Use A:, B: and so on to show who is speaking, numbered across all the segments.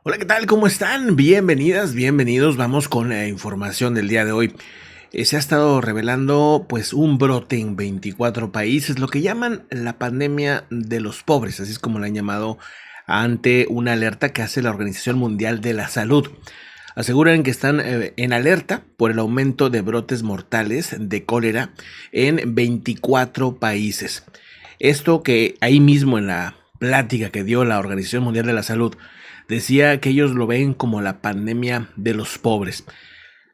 A: Hola, ¿qué tal? ¿Cómo están? Bienvenidas, bienvenidos. Vamos con la información del día de hoy. Se ha estado revelando pues un brote en 24 países, lo que llaman la pandemia de los pobres, así es como la han llamado ante una alerta que hace la Organización Mundial de la Salud. Aseguran que están en alerta por el aumento de brotes mortales de cólera en 24 países. Esto que ahí mismo en la plática que dio la Organización Mundial de la Salud decía que ellos lo ven como la pandemia de los pobres.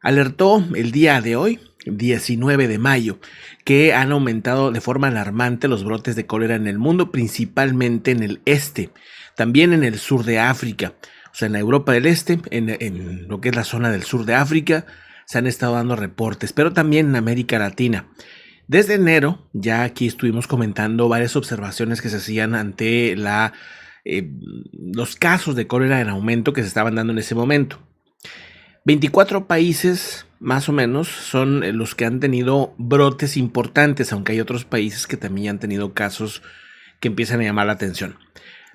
A: Alertó el día de hoy, 19 de mayo, que han aumentado de forma alarmante los brotes de cólera en el mundo, principalmente en el este, también en el sur de África, o sea, en la Europa del Este, en lo que es la zona del sur de África, se han estado dando reportes, pero también en América Latina. Desde enero, ya aquí estuvimos comentando varias observaciones que se hacían ante los casos de cólera en aumento que se estaban dando en ese momento. 24 países más o menos son los que han tenido brotes importantes, aunque hay otros países que también han tenido casos que empiezan a llamar la atención.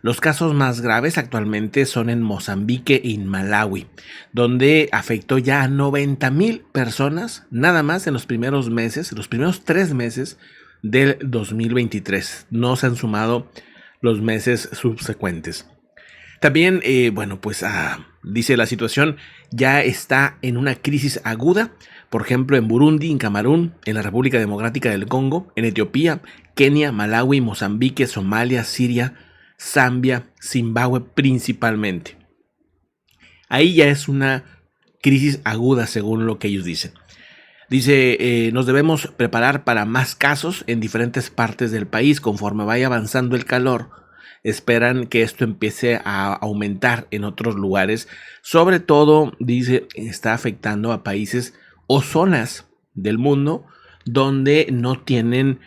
A: Los casos más graves actualmente son en Mozambique y en Malawi, donde afectó ya a 90,000 personas nada más en los primeros meses, los primeros 3 meses del 2023. No se han sumado los meses subsecuentes. También, dice la situación ya está en una crisis aguda, por ejemplo, en Burundi, en Camerún, en la República Democrática del Congo, en Etiopía, Kenia, Malawi, Mozambique, Somalia, Siria, Zambia, Zimbabue principalmente. Ahí ya es una crisis aguda según lo que ellos dicen. Dice, nos debemos preparar para más casos en diferentes partes del país conforme vaya avanzando el calor. Esperan que esto empiece a aumentar en otros lugares. Sobre todo, dice, está afectando a países o zonas del mundo donde no tienen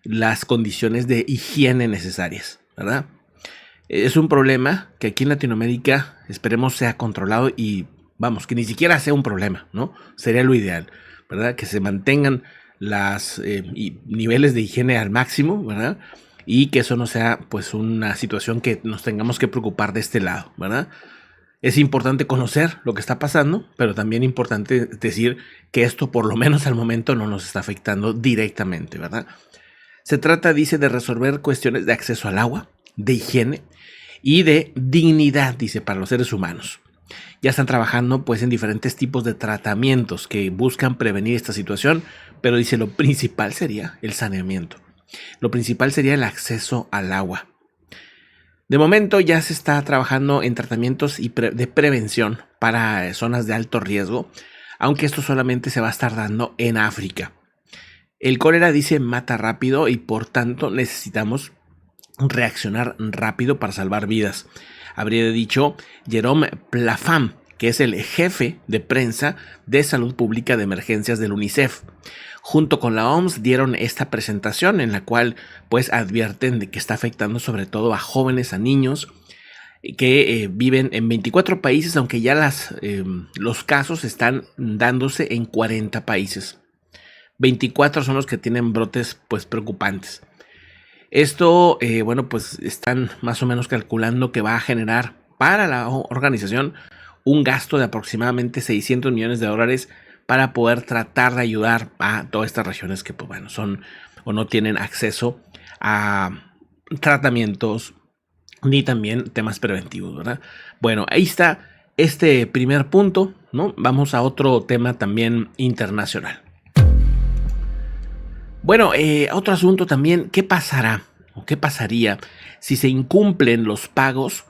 A: las condiciones de higiene necesarias, ¿verdad? Es un problema que aquí en Latinoamérica esperemos sea controlado y vamos, que ni siquiera sea un problema, ¿no? Sería lo ideal, ¿verdad? Que se mantengan las niveles de higiene al máximo, ¿verdad? Y que eso no sea pues una situación que nos tengamos que preocupar de este lado, ¿verdad? Es importante conocer lo que está pasando, pero también importante decir que esto por lo menos al momento no nos está afectando directamente, ¿verdad? Se trata, dice, de resolver cuestiones de acceso al agua, de higiene y de dignidad, dice, para los seres humanos. Ya están trabajando pues en diferentes tipos de tratamientos que buscan prevenir esta situación, pero dice lo principal sería el saneamiento. Lo principal sería el acceso al agua. De momento ya se está trabajando en tratamientos de prevención para zonas de alto riesgo, aunque esto solamente se va a estar dando en África. El cólera, dice, mata rápido y por tanto necesitamos reaccionar rápido para salvar vidas. Habría dicho Jerome Plafam, que es el jefe de prensa de salud pública de emergencias del UNICEF. Junto con la OMS dieron esta presentación en la cual pues advierten de que está afectando sobre todo a jóvenes, a niños que viven en 24 países, aunque ya los casos están dándose en 40 países. 24 son los que tienen brotes pues preocupantes. Esto, pues están más o menos calculando que va a generar para la organización un gasto de aproximadamente $600 millones para poder tratar de ayudar a todas estas regiones que, pues bueno, son o no tienen acceso a tratamientos ni también temas preventivos, ¿verdad? Bueno, ahí está este primer punto, ¿no? Vamos a otro tema también internacional. Bueno, otro asunto también, ¿qué pasará o qué pasaría si se incumplen los pagos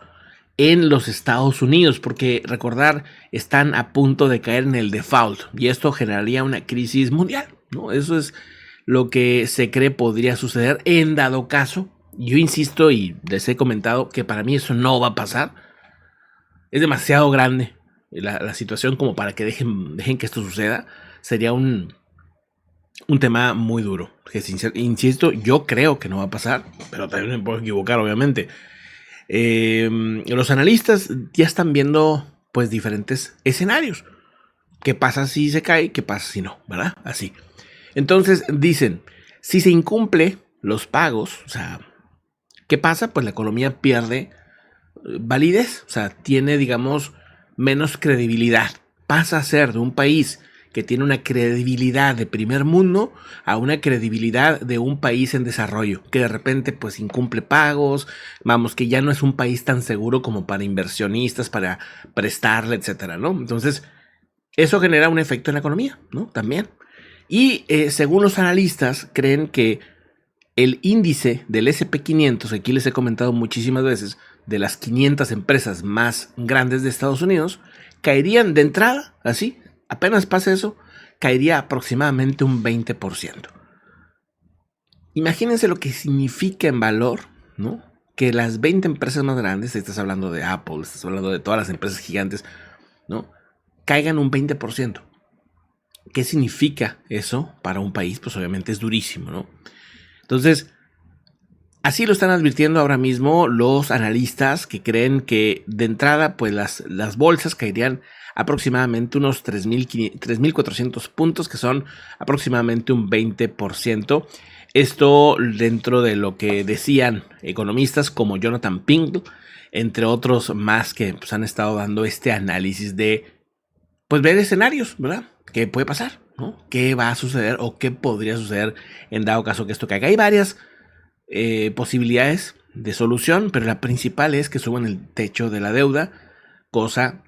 A: en los Estados Unidos? Porque recordar, están a punto de caer en el default y esto generaría una crisis mundial, ¿no? Eso es lo que se cree podría suceder en dado caso. Yo insisto y les he comentado que para mí eso no va a pasar. Es demasiado grande la situación como para que dejen que esto suceda. Sería un tema muy duro. Que insisto, yo creo que no va a pasar, pero también me puedo equivocar, obviamente. Los analistas ya están viendo pues diferentes escenarios. ¿Qué pasa si se cae? ¿Qué pasa si no? ¿Verdad? Así. Entonces dicen, si se incumple los pagos, o sea, ¿qué pasa? Pues la economía pierde validez, o sea, tiene, digamos, menos credibilidad. Pasa a ser de un país que tiene una credibilidad de primer mundo a una credibilidad de un país en desarrollo, que de repente pues incumple pagos, vamos, que ya no es un país tan seguro como para inversionistas, para prestarle, etcétera, ¿no? Entonces, eso genera un efecto en la economía, ¿no? También. Y según los analistas, creen que el índice del SP 500, aquí les he comentado muchísimas veces, de las 500 empresas más grandes de Estados Unidos, caerían de entrada, así, apenas pase eso, caería aproximadamente un 20%. Imagínense lo que significa en valor, ¿no? Que las 20 empresas más grandes, estás hablando de Apple, estás hablando de todas las empresas gigantes, ¿no? Caigan un 20%. ¿Qué significa eso para un país? Pues obviamente es durísimo, ¿no? Entonces, así lo están advirtiendo ahora mismo los analistas, que creen que de entrada pues las bolsas caerían aproximadamente unos 3.400 puntos, que son aproximadamente un 20%. Esto dentro de lo que decían economistas como Jonathan Ping, entre otros más, que pues, han estado dando este análisis de pues ver escenarios, ¿verdad? ¿Qué puede pasar? ¿No? ¿Qué va a suceder o qué podría suceder en dado caso que esto caiga? Hay varias posibilidades de solución, pero la principal es que suban el techo de la deuda, cosa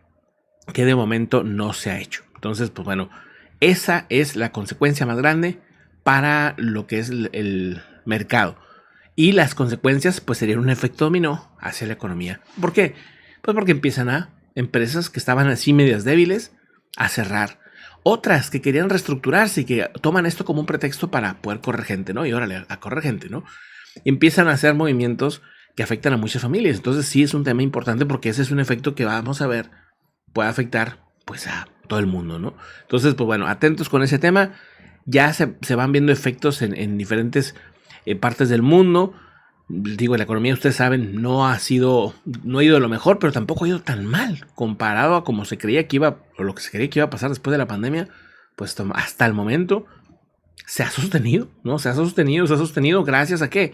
A: que de momento no se ha hecho. Entonces, pues bueno, esa es la consecuencia más grande para lo que es el mercado. Y las consecuencias pues serían un efecto dominó hacia la economía. ¿Por qué? Pues porque empiezan a empresas que estaban así medias débiles a cerrar. Otras que querían reestructurarse y que toman esto como un pretexto para poder correr gente, ¿no? Y órale, a correr gente, ¿no? Empiezan a hacer movimientos que afectan a muchas familias. Entonces sí es un tema importante porque ese es un efecto que vamos a ver puede afectar pues a todo el mundo, ¿no? Entonces, pues bueno, atentos con ese tema. Ya se van viendo efectos en diferentes partes del mundo. Digo, la economía, ustedes saben, no ha ido de lo mejor, pero tampoco ha ido tan mal comparado a como se creía que iba, o lo que se creía que iba a pasar después de la pandemia. Pues hasta el momento se ha sostenido, ¿no? Se ha sostenido gracias a qué?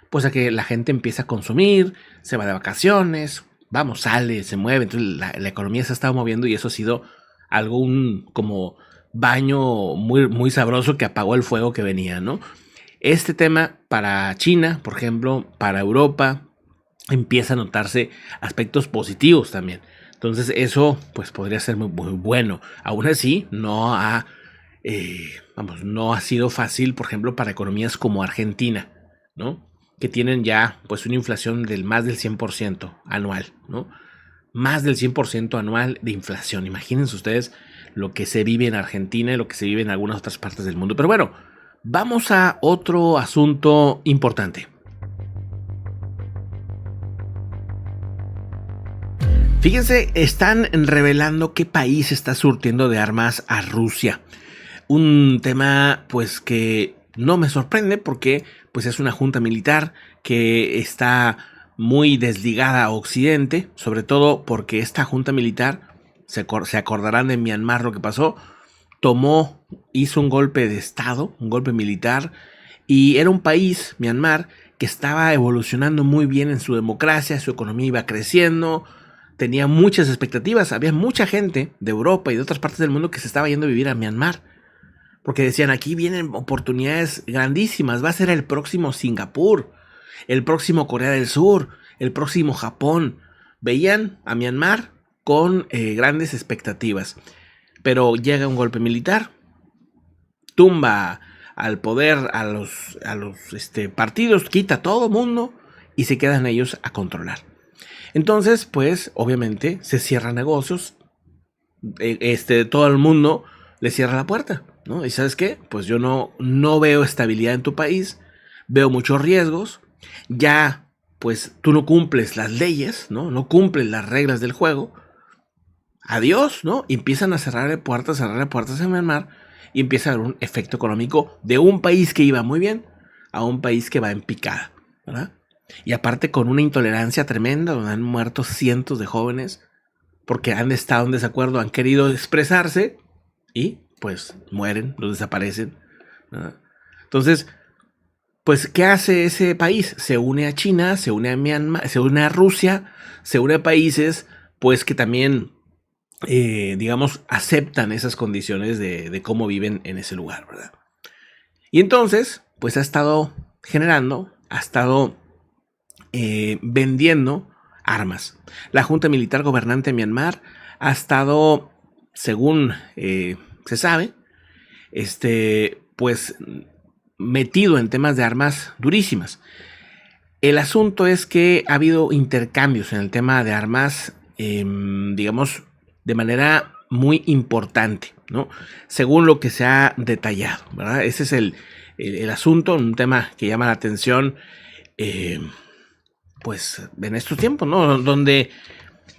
A: Pues a que la gente empieza a consumir, se va de vacaciones, vamos, sale, se mueve, entonces la economía se ha estado moviendo y eso ha sido algo, un como baño muy, muy sabroso que apagó el fuego que venía, ¿no? Este tema para China, por ejemplo, para Europa, empieza a notarse aspectos positivos también. Entonces eso pues podría ser muy, muy bueno. Aún así, no ha sido fácil, por ejemplo, para economías como Argentina, ¿no? Que tienen ya pues una inflación del más del 100% anual, ¿no? Más del 100% anual de inflación. Imagínense ustedes lo que se vive en Argentina y lo que se vive en algunas otras partes del mundo. Pero bueno, vamos a otro asunto importante. Fíjense, están revelando qué país está surtiendo de armas a Rusia. Un tema pues que no me sorprende porque pues es una junta militar que está muy desligada a Occidente, sobre todo porque esta junta militar, se acordarán de Myanmar lo que pasó, hizo un golpe de estado, un golpe militar, y era un país, Myanmar, que estaba evolucionando muy bien en su democracia, su economía iba creciendo, tenía muchas expectativas, había mucha gente de Europa y de otras partes del mundo que se estaba yendo a vivir a Myanmar. Porque decían, aquí vienen oportunidades grandísimas, va a ser el próximo Singapur, el próximo Corea del Sur, el próximo Japón. Veían a Myanmar con grandes expectativas. Pero llega un golpe militar, tumba al poder a los partidos, quita a todo mundo y se quedan ellos a controlar. Entonces, pues, obviamente, se cierran negocios, todo el mundo le cierra la puerta, ¿no? Y ¿sabes qué? Pues yo no veo estabilidad en tu país, veo muchos riesgos, ya pues tú no cumples las leyes, ¿no? No cumples las reglas del juego, adiós, ¿no? Y empiezan a cerrarle puertas en Myanmar y empieza a haber un efecto económico de un país que iba muy bien a un país que va en picada, ¿verdad? Y aparte con una intolerancia tremenda, donde han muerto cientos de jóvenes porque han estado en desacuerdo, han querido expresarse y pues mueren, los desaparecen, ¿verdad? Entonces, pues, ¿qué hace ese país? Se une a China, se une a Myanmar, se une a Rusia, se une a países, pues, que también, digamos, aceptan esas condiciones de cómo viven en ese lugar, ¿verdad? Y entonces, pues ha estado generando, ha estado vendiendo armas. La Junta Militar Gobernante de Myanmar ha estado, según se sabe, pues metido en temas de armas durísimas. El asunto es que ha habido intercambios en el tema de armas, digamos, de manera muy importante, ¿no? Según lo que se ha detallado, ¿verdad? Ese es el asunto, un tema que llama la atención, pues en estos tiempos, ¿no? Donde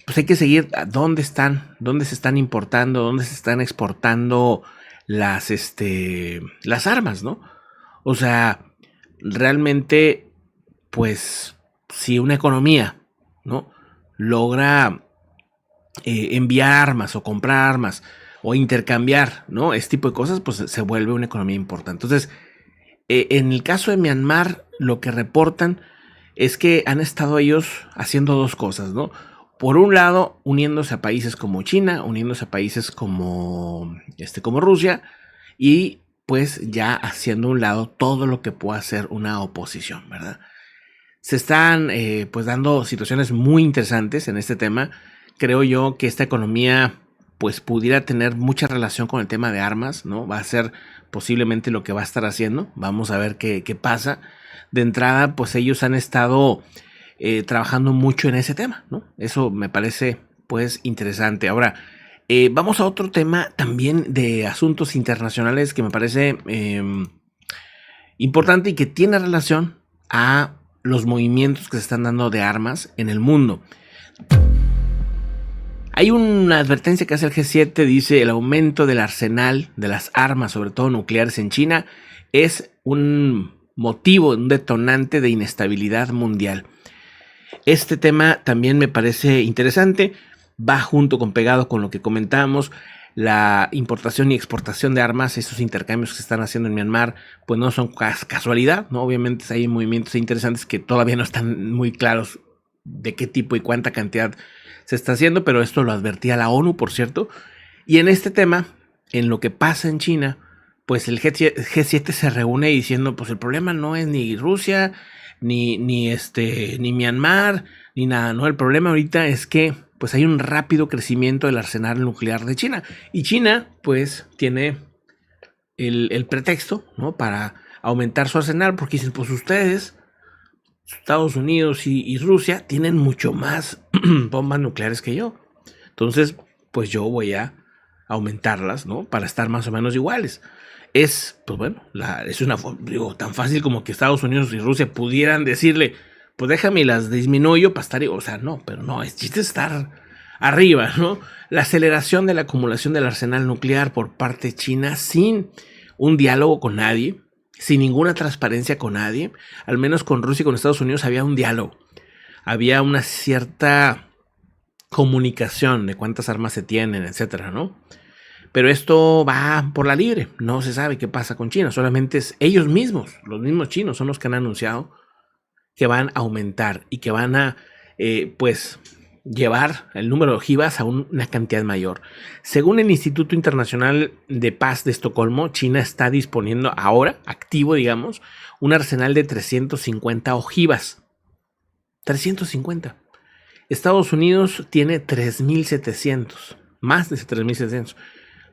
A: pues hay que seguir a dónde se están importando, dónde se están exportando las armas, ¿no? O sea, realmente, pues, si una economía, ¿no? Logra enviar armas o comprar armas o intercambiar, ¿no? Este tipo de cosas, pues se vuelve una economía importante. Entonces, en el caso de Myanmar, lo que reportan es que han estado ellos haciendo dos cosas, ¿no? Por un lado, uniéndose a países como China, uniéndose a países como Rusia, y pues ya haciendo a un lado todo lo que pueda hacer una oposición, ¿verdad? Se están pues dando situaciones muy interesantes en este tema. Creo yo que esta economía pues pudiera tener mucha relación con el tema de armas, ¿no? Va a ser posiblemente lo que va a estar haciendo. Vamos a ver qué pasa. De entrada, pues ellos han estado trabajando mucho en ese tema, ¿no? Eso me parece pues interesante. Ahora, vamos a otro tema también de asuntos internacionales que me parece importante y que tiene relación a los movimientos que se están dando de armas en el mundo. Hay una advertencia que hace el G7, dice: el aumento del arsenal de las armas, sobre todo nucleares en China, es un motivo, un detonante de inestabilidad mundial. Este tema también me parece interesante, va junto con pegado con lo que comentábamos, la importación y exportación de armas, esos intercambios que se están haciendo en Myanmar, pues no son casualidad, ¿no? Obviamente hay movimientos interesantes que todavía no están muy claros de qué tipo y cuánta cantidad se está haciendo, pero esto lo advertía la ONU, por cierto. Y en este tema, en lo que pasa en China, pues el G7 se reúne diciendo, pues el problema no es ni Rusia, ni Myanmar, ni nada, ¿no? El problema ahorita es que pues hay un rápido crecimiento del arsenal nuclear de China. Y China, pues, tiene el pretexto, ¿no? Para aumentar su arsenal, porque dicen, pues ustedes, Estados Unidos y Rusia, tienen mucho más bombas nucleares que yo. Entonces, pues yo voy a aumentarlas, ¿no? Para estar más o menos iguales. Es, pues bueno, es una, digo, tan fácil como que Estados Unidos y Rusia pudieran decirle, pues déjame las disminuyo para estar, o sea, no, pero no, es chiste estar arriba, ¿no? La aceleración de la acumulación del arsenal nuclear por parte de China sin un diálogo con nadie, sin ninguna transparencia con nadie, al menos con Rusia y con Estados Unidos había un diálogo, había una cierta comunicación de cuántas armas se tienen, etcétera, ¿no? Pero esto va por la libre, no se sabe qué pasa con China, solamente es ellos mismos, los mismos chinos son los que han anunciado que van a aumentar y que van a, pues, llevar el número de ojivas a una cantidad mayor. Según el Instituto Internacional de Paz de Estocolmo, China está disponiendo ahora, activo, digamos, un arsenal de 350 ojivas. 350. Estados Unidos tiene 3.700, más de 3.700.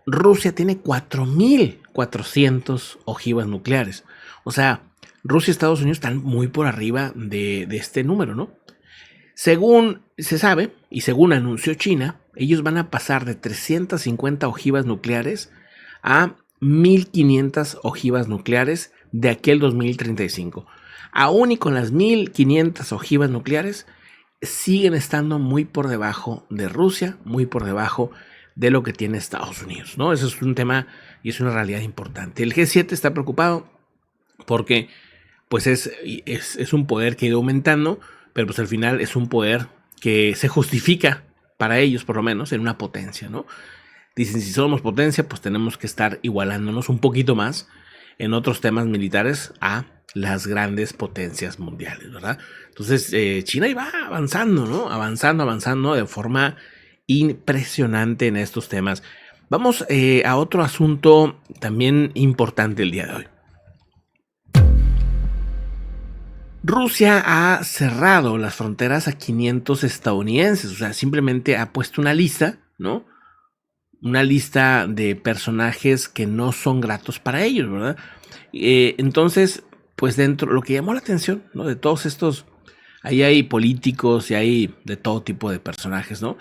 A: Rusia tiene 4.400 ojivas nucleares. O sea, Rusia y Estados Unidos están muy por arriba de este número, ¿no? Según se sabe, y según anunció China, ellos van a pasar de 350 ojivas nucleares a 1.500 ojivas nucleares de aquí al 2035. Aún y con las 1.500 ojivas nucleares, siguen estando muy por debajo de Rusia, muy por debajo de lo que tiene Estados Unidos, ¿no? Eso es un tema y es una realidad importante. El G7 está preocupado porque pues es un poder que ha ido aumentando, pero pues al final es un poder que se justifica para ellos, por lo menos, en una potencia, ¿no? Dicen, si somos potencia, pues tenemos que estar igualándonos un poquito más en otros temas militares a las grandes potencias mundiales, ¿verdad? Entonces, China iba avanzando, ¿no? Avanzando de forma impresionante en estos temas. Vamos a otro asunto también importante el día de hoy. Rusia ha cerrado las fronteras a 500 estadounidenses, o sea, simplemente ha puesto una lista, ¿no? Una lista de personajes que no son gratos para ellos, ¿verdad? Entonces, pues dentro, lo que llamó la atención, ¿no? De todos estos, ahí hay políticos y hay de todo tipo de personajes, ¿no?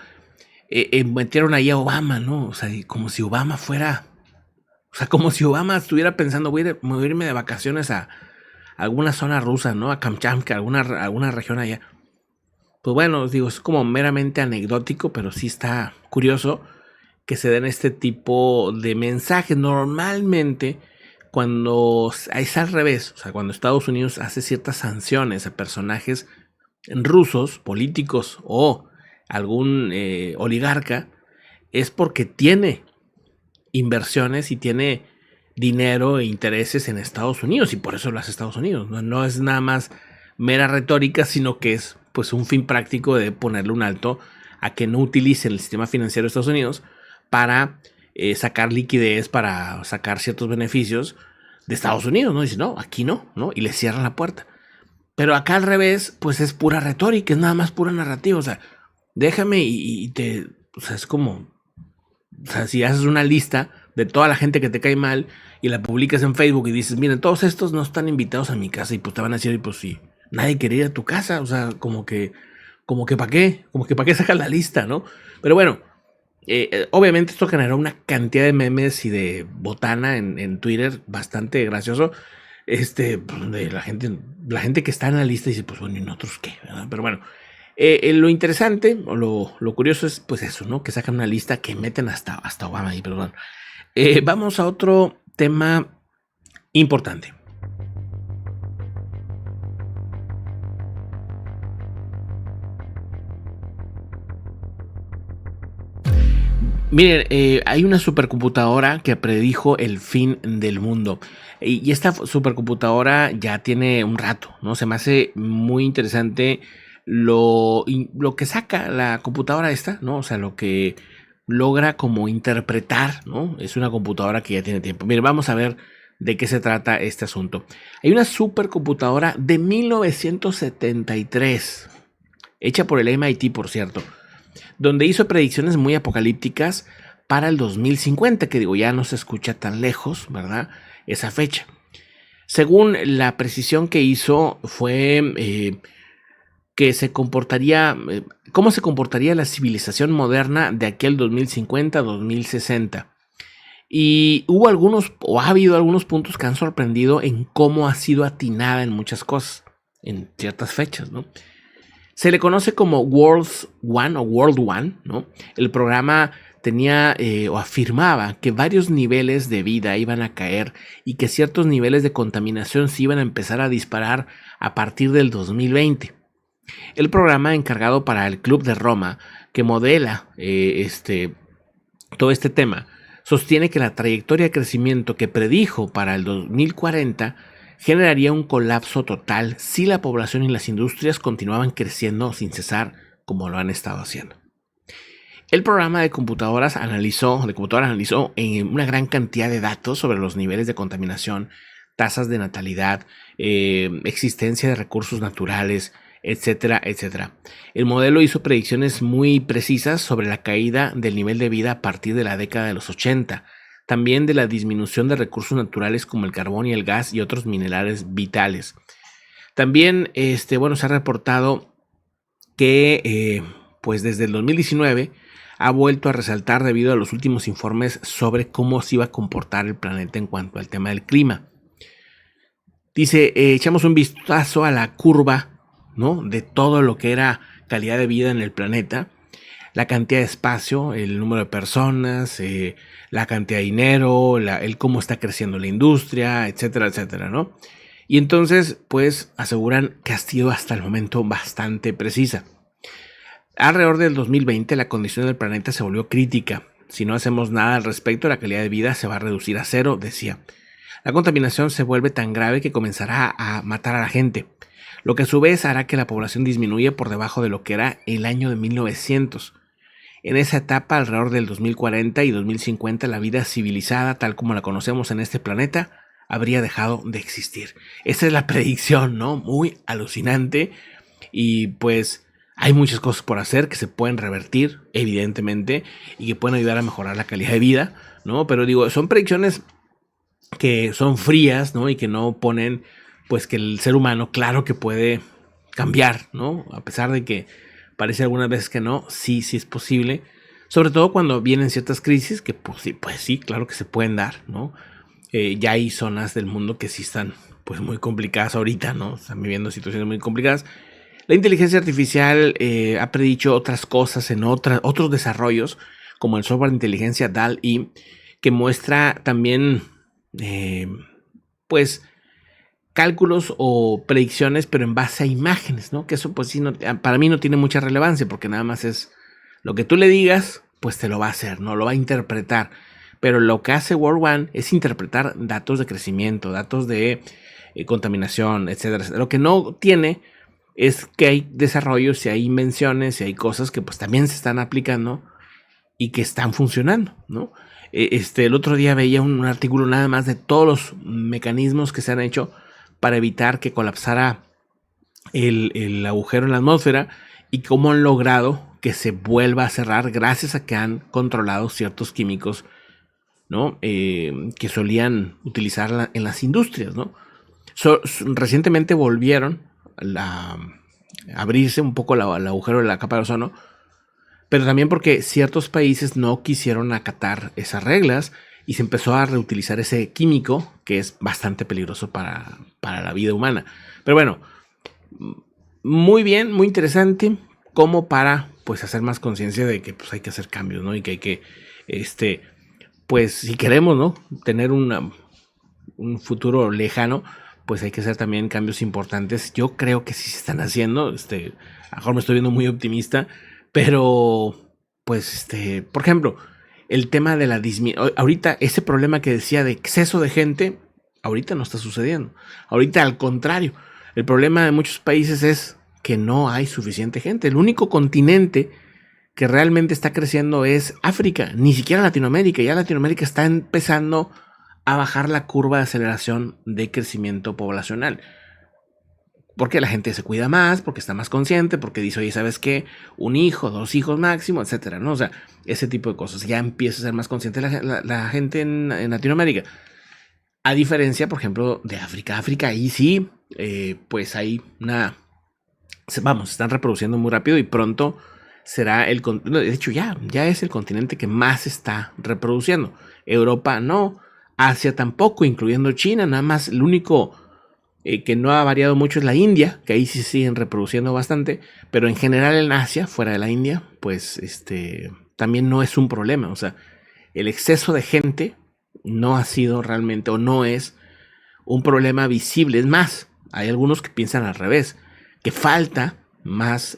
A: Metieron ahí a Obama, ¿no? O sea, como si Obama fuera, o sea, como si Obama estuviera pensando, voy a irme de vacaciones a alguna zona rusa, ¿no? A Kamchatka, alguna región allá. Pues bueno, digo, es como meramente anecdótico, pero sí está curioso que se den este tipo de mensajes. Normalmente, cuando es al revés, o sea, cuando Estados Unidos hace ciertas sanciones a personajes rusos, políticos o algún oligarca, es porque tiene inversiones y tiene dinero e intereses en Estados Unidos, y por eso lo hace Estados Unidos. No es nada más mera retórica, sino que es pues un fin práctico de ponerle un alto a que no utilicen el sistema financiero de Estados Unidos para sacar liquidez, para sacar ciertos beneficios de Estados Unidos, ¿no? Dice, no, aquí no, y le cierran la puerta. Pero acá al revés, pues es pura retórica, es nada más pura narrativa, o sea, déjame o sea, es como, o sea, si haces una lista de toda la gente que te cae mal y la publicas en Facebook y dices, miren, todos estos no están invitados a mi casa, y pues te van a decir, pues sí, nadie quería ir a tu casa, o sea, como que ¿para qué? Como que ¿para qué sacas la lista, no? Pero bueno, obviamente esto generó una cantidad de memes y de botana en Twitter bastante gracioso. De la gente que está en la lista dice, pues bueno, ¿y nosotros qué? ¿Verdad? Pero bueno, lo interesante o lo curioso es pues eso, ¿no? Que sacan una lista que meten hasta Obama ahí, perdón. Vamos a otro tema importante. Miren, hay una supercomputadora que predijo el fin del mundo. Y esta supercomputadora ya tiene un rato, ¿no? Se me hace muy interesante lo que saca la computadora esta, ¿no? O sea, lo que logra como interpretar, ¿no? Es una computadora que ya tiene tiempo. Miren, vamos a ver de qué se trata este asunto. Hay una supercomputadora de 1973, hecha por el MIT, por cierto, donde hizo predicciones muy apocalípticas para el 2050, que digo, ya no se escucha tan lejos, ¿verdad? Esa fecha. Según la precisión que hizo fue que se comportaría, cómo se comportaría la civilización moderna de aquel 2050-2060. Y ha habido algunos puntos que han sorprendido en cómo ha sido atinada en muchas cosas, en ciertas fechas, ¿no? Se le conoce como World One, ¿no? El programa tenía o afirmaba que varios niveles de vida iban a caer y que ciertos niveles de contaminación se iban a empezar a disparar a partir del 2020. El programa encargado para el Club de Roma, que modela todo este tema, sostiene que la trayectoria de crecimiento que predijo para el 2040 generaría un colapso total si la población y las industrias continuaban creciendo sin cesar como lo han estado haciendo. El programa de computadoras analizó una gran cantidad de datos sobre los niveles de contaminación, tasas de natalidad, existencia de recursos naturales, etcétera, etcétera. El modelo hizo predicciones muy precisas sobre la caída del nivel de vida a partir de la década de los 80, también de la disminución de recursos naturales como el carbón y el gas y otros minerales vitales. También, se ha reportado que, pues desde el 2019 ha vuelto a resaltar debido a los últimos informes sobre cómo se iba a comportar el planeta en cuanto al tema del clima. Dice, echamos un vistazo a la curva, ¿no?, de todo lo que era calidad de vida en el planeta, la cantidad de espacio, el número de personas, la cantidad de dinero, el cómo está creciendo la industria, etcétera, etcétera, ¿no? Y entonces, pues, aseguran que ha sido hasta el momento bastante precisa. Alrededor del 2020, la condición del planeta se volvió crítica. Si no hacemos nada al respecto, la calidad de vida se va a reducir a cero, decía. la contaminación se vuelve tan grave que comenzará a matar a la gente, lo que a su vez hará que la población disminuya por debajo de lo que era el año de 1900. En esa etapa, alrededor del 2040 y 2050, la vida civilizada, tal como la conocemos en este planeta, habría dejado de existir. Esa es la predicción, ¿no? Muy alucinante. Y pues hay muchas cosas por hacer que se pueden revertir, evidentemente, y que pueden ayudar a mejorar la calidad de vida, ¿no? Pero digo, son predicciones que son frías, ¿no? Y que no ponen, pues, que el ser humano, claro que puede cambiar, ¿no? A pesar de que parece algunas veces que no, sí es posible. Sobre todo cuando vienen ciertas crisis que, pues sí, claro que se pueden dar, ¿no? Ya hay zonas del mundo que sí están, pues, muy complicadas ahorita, ¿no? Están viviendo situaciones muy complicadas. La inteligencia artificial ha predicho otras cosas en otros desarrollos, como el software de inteligencia DALL-E, que muestra también, pues, cálculos o predicciones, pero en base a imágenes, ¿no? Que eso, pues sí, para mí no tiene mucha relevancia, porque nada más es lo que tú le digas, pues te lo va a hacer, ¿no? Lo va a interpretar. Pero lo que hace World One es interpretar datos de crecimiento, datos de contaminación, etcétera. Lo que no tiene es que hay desarrollos y hay invenciones y hay cosas que pues también se están aplicando y que están funcionando, ¿no? El otro día veía un artículo nada más de todos los mecanismos que se han hecho para evitar que colapsara el agujero en la atmósfera y cómo han logrado que se vuelva a cerrar gracias a que han controlado ciertos químicos, ¿no? Que solían utilizar en las industrias, ¿no? Recientemente volvieron a abrirse un poco el agujero de la capa de ozono, pero también porque ciertos países no quisieron acatar esas reglas y se empezó a reutilizar ese químico que es bastante peligroso para la vida humana. Pero bueno, muy bien, muy interesante, como para pues hacer más conciencia de que pues hay que hacer cambios, ¿no? Y que hay que, pues si queremos, ¿no? Tener un futuro lejano, pues hay que hacer también cambios importantes. Yo creo que sí se están haciendo, a lo mejor me estoy viendo muy optimista, pero pues por ejemplo, el tema de la disminución, ahorita ese problema que decía de exceso de gente, ahorita no está sucediendo. Ahorita al contrario, el problema de muchos países es que no hay suficiente gente. El único continente que realmente está creciendo es África, ni siquiera Latinoamérica. Ya Latinoamérica está empezando a bajar la curva de aceleración de crecimiento poblacional. Porque la gente se cuida más, porque está más consciente, porque dice, oye, ¿sabes qué? Un hijo, 2 hijos máximo, etcétera, ¿no? O sea, ese tipo de cosas. Ya empieza a ser más consciente la gente en Latinoamérica. A diferencia, por ejemplo, de África. África ahí sí, pues hay se están reproduciendo muy rápido y pronto será de hecho ya es el continente que más está reproduciendo. Europa no, Asia tampoco, incluyendo China. Nada más el único que no ha variado mucho es la India, que ahí sí siguen reproduciendo bastante, pero en general en Asia, fuera de la India, pues también no es un problema. O sea, el exceso de gente no ha sido realmente o no es un problema visible. Es más, hay algunos que piensan al revés, que falta más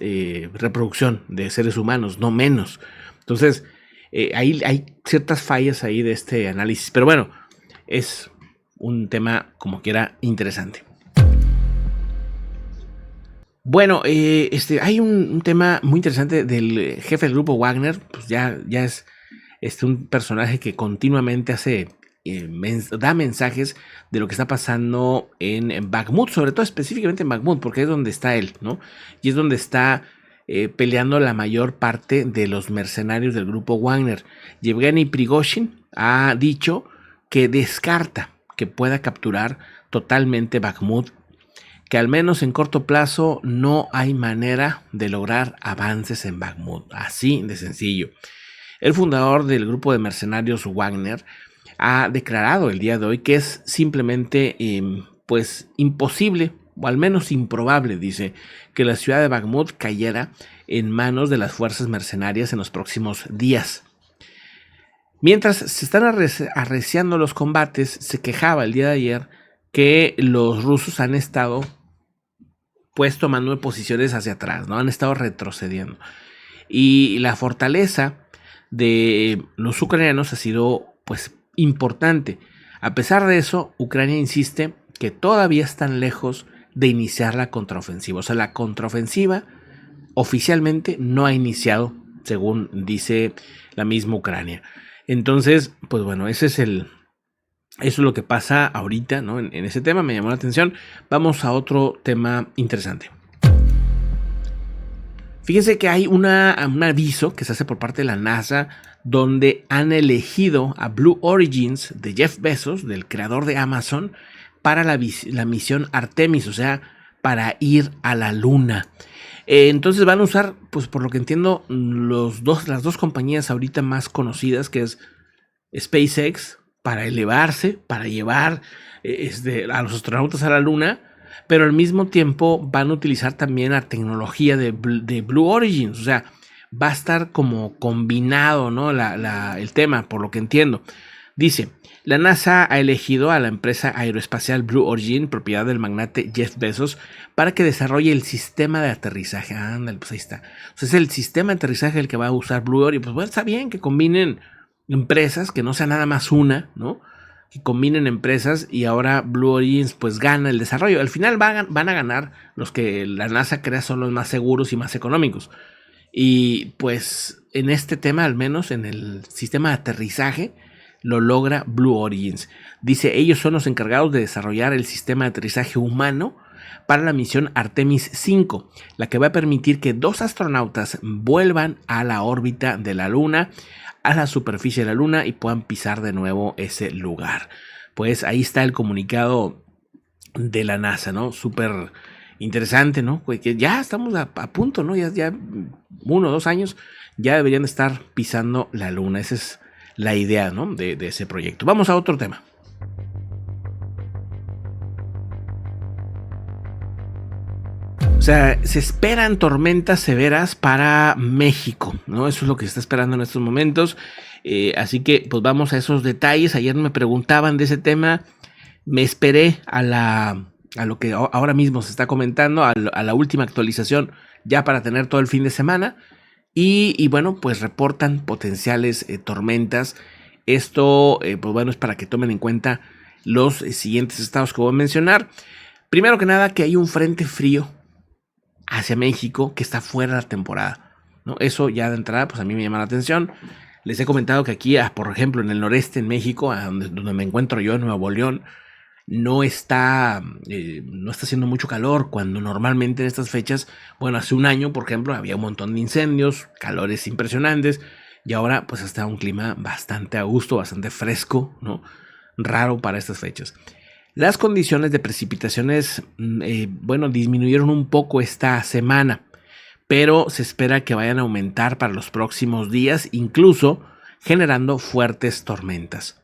A: reproducción de seres humanos, no menos. Entonces, hay ciertas fallas ahí de este análisis, pero bueno, es un tema como quiera interesante. Bueno, hay un tema muy interesante del jefe del grupo Wagner. Pues ya es un personaje que continuamente da mensajes de lo que está pasando en Bakhmut, sobre todo específicamente en Bakhmut, porque es donde está él, ¿no? Y es donde está peleando la mayor parte de los mercenarios del grupo Wagner. Yevgeny Prigozhin ha dicho que descarta que pueda capturar totalmente Bakhmut, que al menos en corto plazo no hay manera de lograr avances en Bakhmut, así de sencillo. El fundador del grupo de mercenarios Wagner ha declarado el día de hoy que es simplemente pues imposible, o al menos improbable, dice, que la ciudad de Bakhmut cayera en manos de las fuerzas mercenarias en los próximos días. Mientras se están arreciando los combates, se quejaba el día de ayer que los rusos han estado pues tomando posiciones hacia atrás, ¿no? Han estado retrocediendo. Y la fortaleza de los ucranianos ha sido pues importante. A pesar de eso, Ucrania insiste que todavía están lejos de iniciar la contraofensiva. O sea, la contraofensiva oficialmente no ha iniciado, según dice la misma Ucrania. Entonces, pues bueno, eso es lo que pasa ahorita, ¿no? En ese tema me llamó la atención. Vamos a otro tema interesante. Fíjense que hay un aviso que se hace por parte de la NASA donde han elegido a Blue Origins de Jeff Bezos, del creador de Amazon, para la misión Artemis, o sea, para ir a la Luna. Entonces van a usar, pues por lo que entiendo, las dos compañías ahorita más conocidas, que es SpaceX, para elevarse, para llevar a los astronautas a la Luna, pero al mismo tiempo van a utilizar también la tecnología de Blue Origins, o sea, va a estar como combinado, ¿no? El tema, por lo que entiendo. Dice, la NASA ha elegido a la empresa aeroespacial Blue Origin, propiedad del magnate Jeff Bezos, para que desarrolle el sistema de aterrizaje. Ándale, pues ahí está. O sea, es el sistema de aterrizaje el que va a usar Blue Origin. Pues bueno, está bien que combinen empresas, que no sea nada más una, ¿no? Que combinen empresas y ahora Blue Origins pues gana el desarrollo. Al final van a ganar los que la NASA crea son los más seguros y más económicos. Y pues en este tema, al menos en el sistema de aterrizaje, lo logra Blue Origins. Dice, ellos son los encargados de desarrollar el sistema de aterrizaje humano para la misión Artemis 5, la que va a permitir que 2 astronautas vuelvan a la órbita de la Luna, a la superficie de la Luna y puedan pisar de nuevo ese lugar. Pues ahí está el comunicado de la NASA, ¿no? Súper interesante, ¿no? Que ya estamos a punto, ¿no? Ya 1 o 2 años ya deberían estar pisando la Luna. Esa es la idea, ¿no? de ese proyecto. Vamos a otro tema. O sea, se esperan tormentas severas para México, ¿no? Eso es lo que se está esperando en estos momentos. Así que, pues vamos a esos detalles. Ayer me preguntaban de ese tema. Me esperé a lo que ahora mismo se está comentando, a la última actualización, ya para tener todo el fin de semana. Y bueno, pues reportan potenciales tormentas. Esto, pues bueno, es para que tomen en cuenta los siguientes estados que voy a mencionar. Primero que nada, que hay un frente frío hacia México que está fuera de la temporada, ¿no? Eso ya de entrada, pues a mí me llama la atención. Les he comentado que aquí, por ejemplo, en el noreste, en México, donde me encuentro yo, en Nuevo León, no está haciendo mucho calor, cuando normalmente en estas fechas, bueno, hace un año, por ejemplo, había un montón de incendios, calores impresionantes, y ahora pues está un clima bastante a gusto, bastante fresco, ¿no? Raro para estas fechas. Las condiciones de precipitaciones, bueno, disminuyeron un poco esta semana, pero se espera que vayan a aumentar para los próximos días, incluso generando fuertes tormentas.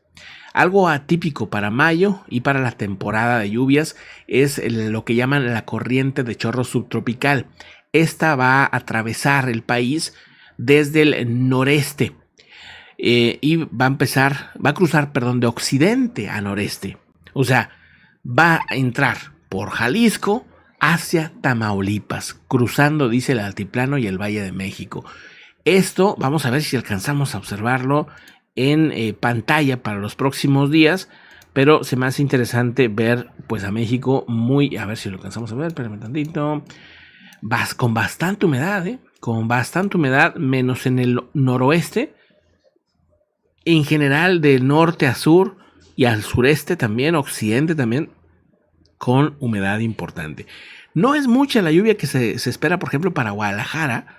A: Algo atípico para mayo y para la temporada de lluvias es lo que llaman la corriente de chorro subtropical. Esta va a atravesar el país desde el noreste y va a cruzar, de occidente a noreste. O sea, va a entrar por Jalisco hacia Tamaulipas, cruzando, dice, el altiplano y el Valle de México. Esto vamos a ver si alcanzamos a observarlo en pantalla para los próximos días, pero se me hace interesante ver pues a México a ver si lo alcanzamos a ver, espérame tantito, con bastante humedad, con bastante humedad, menos en el noroeste, en general de norte a sur y al sureste también, occidente también, con humedad importante. No es mucha la lluvia que se espera, por ejemplo, para Guadalajara,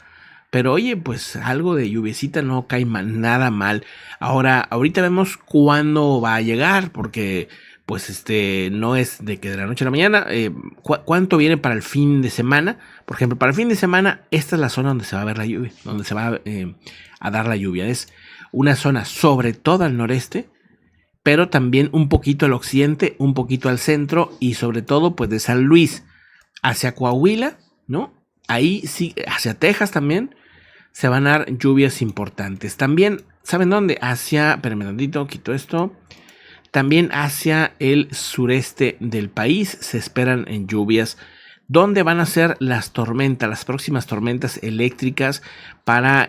A: pero oye, pues algo de lluviecita no cae nada mal. Ahorita vemos cuándo va a llegar, porque pues no es de que de la noche a la mañana. ¿Cuánto viene para el fin de semana? Por ejemplo, para el fin de semana, esta es la zona donde se va a ver la lluvia, donde se va a dar la lluvia. Es una zona sobre todo al noreste, pero también un poquito al occidente, un poquito al centro y sobre todo pues de San Luis hacia Coahuila, ¿no? Ahí sí, hacia Texas también se van a dar lluvias importantes. También, ¿saben dónde? Espérame tantito, quito esto. También hacia el sureste del país se esperan en lluvias. ¿Dónde van a ser las próximas tormentas eléctricas para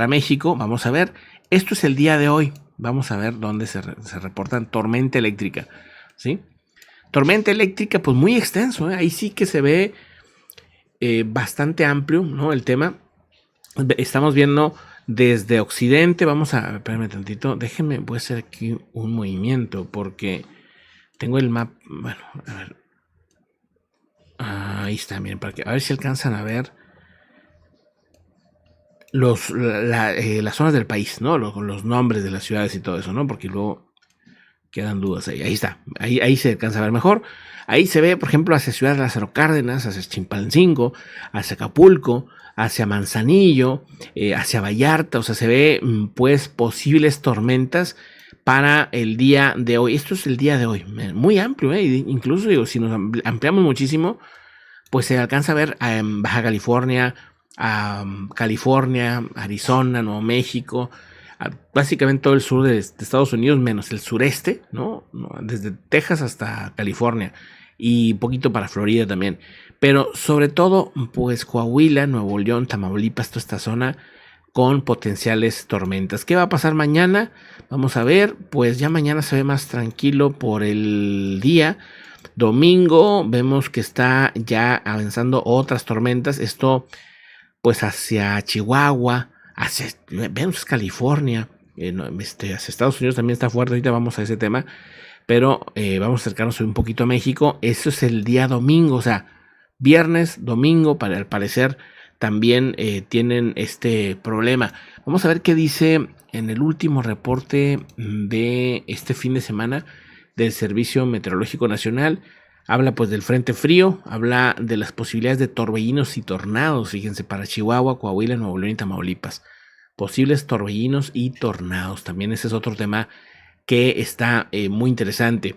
A: México? Vamos a ver. Esto es el día de hoy. Vamos a ver dónde se reportan tormenta eléctrica, ¿sí? Tormenta eléctrica, pues muy extenso, ¿eh? Ahí sí que se ve bastante amplio, ¿no? El tema. Estamos viendo desde occidente. Vamos a, espérame tantito, déjenme, voy a hacer aquí un movimiento porque tengo el mapa. Bueno, a ver. Ahí está, miren, para que, a ver si alcanzan a ver las zonas del país, ¿no? Los nombres de las ciudades y todo eso, ¿no? Porque luego quedan dudas ahí. Ahí está, ahí se alcanza a ver mejor. Ahí se ve, por ejemplo, hacia Ciudad de Lázaro Cárdenas, hacia Chilpancingo, hacia Acapulco, hacia Manzanillo, hacia Vallarta. O sea, se ve pues posibles tormentas para el día de hoy. Esto es el día de hoy, muy amplio, incluso digo, si nos ampliamos muchísimo, pues se alcanza a ver en Baja California, California, Arizona, Nuevo México, básicamente todo el sur de Estados Unidos, menos el sureste, ¿no? Desde Texas hasta California y un poquito para Florida también. Pero sobre todo, pues Coahuila, Nuevo León, Tamaulipas, toda esta zona con potenciales tormentas. ¿Qué va a pasar mañana? Vamos a ver, pues ya mañana se ve más tranquilo por el día. Domingo vemos que está ya avanzando otras tormentas. Esto pues hacia Chihuahua, vemos California, hacia Estados Unidos también está fuerte. Ahorita vamos a ese tema, pero vamos a acercarnos un poquito a México. Eso es el día domingo, o sea, viernes, domingo, al parecer también tienen este problema. Vamos a ver qué dice en el último reporte de este fin de semana del Servicio Meteorológico Nacional. Habla pues del frente frío, habla de las posibilidades de torbellinos y tornados, fíjense, para Chihuahua, Coahuila, Nuevo León y Tamaulipas. Posibles torbellinos y tornados, también ese es otro tema que está muy interesante.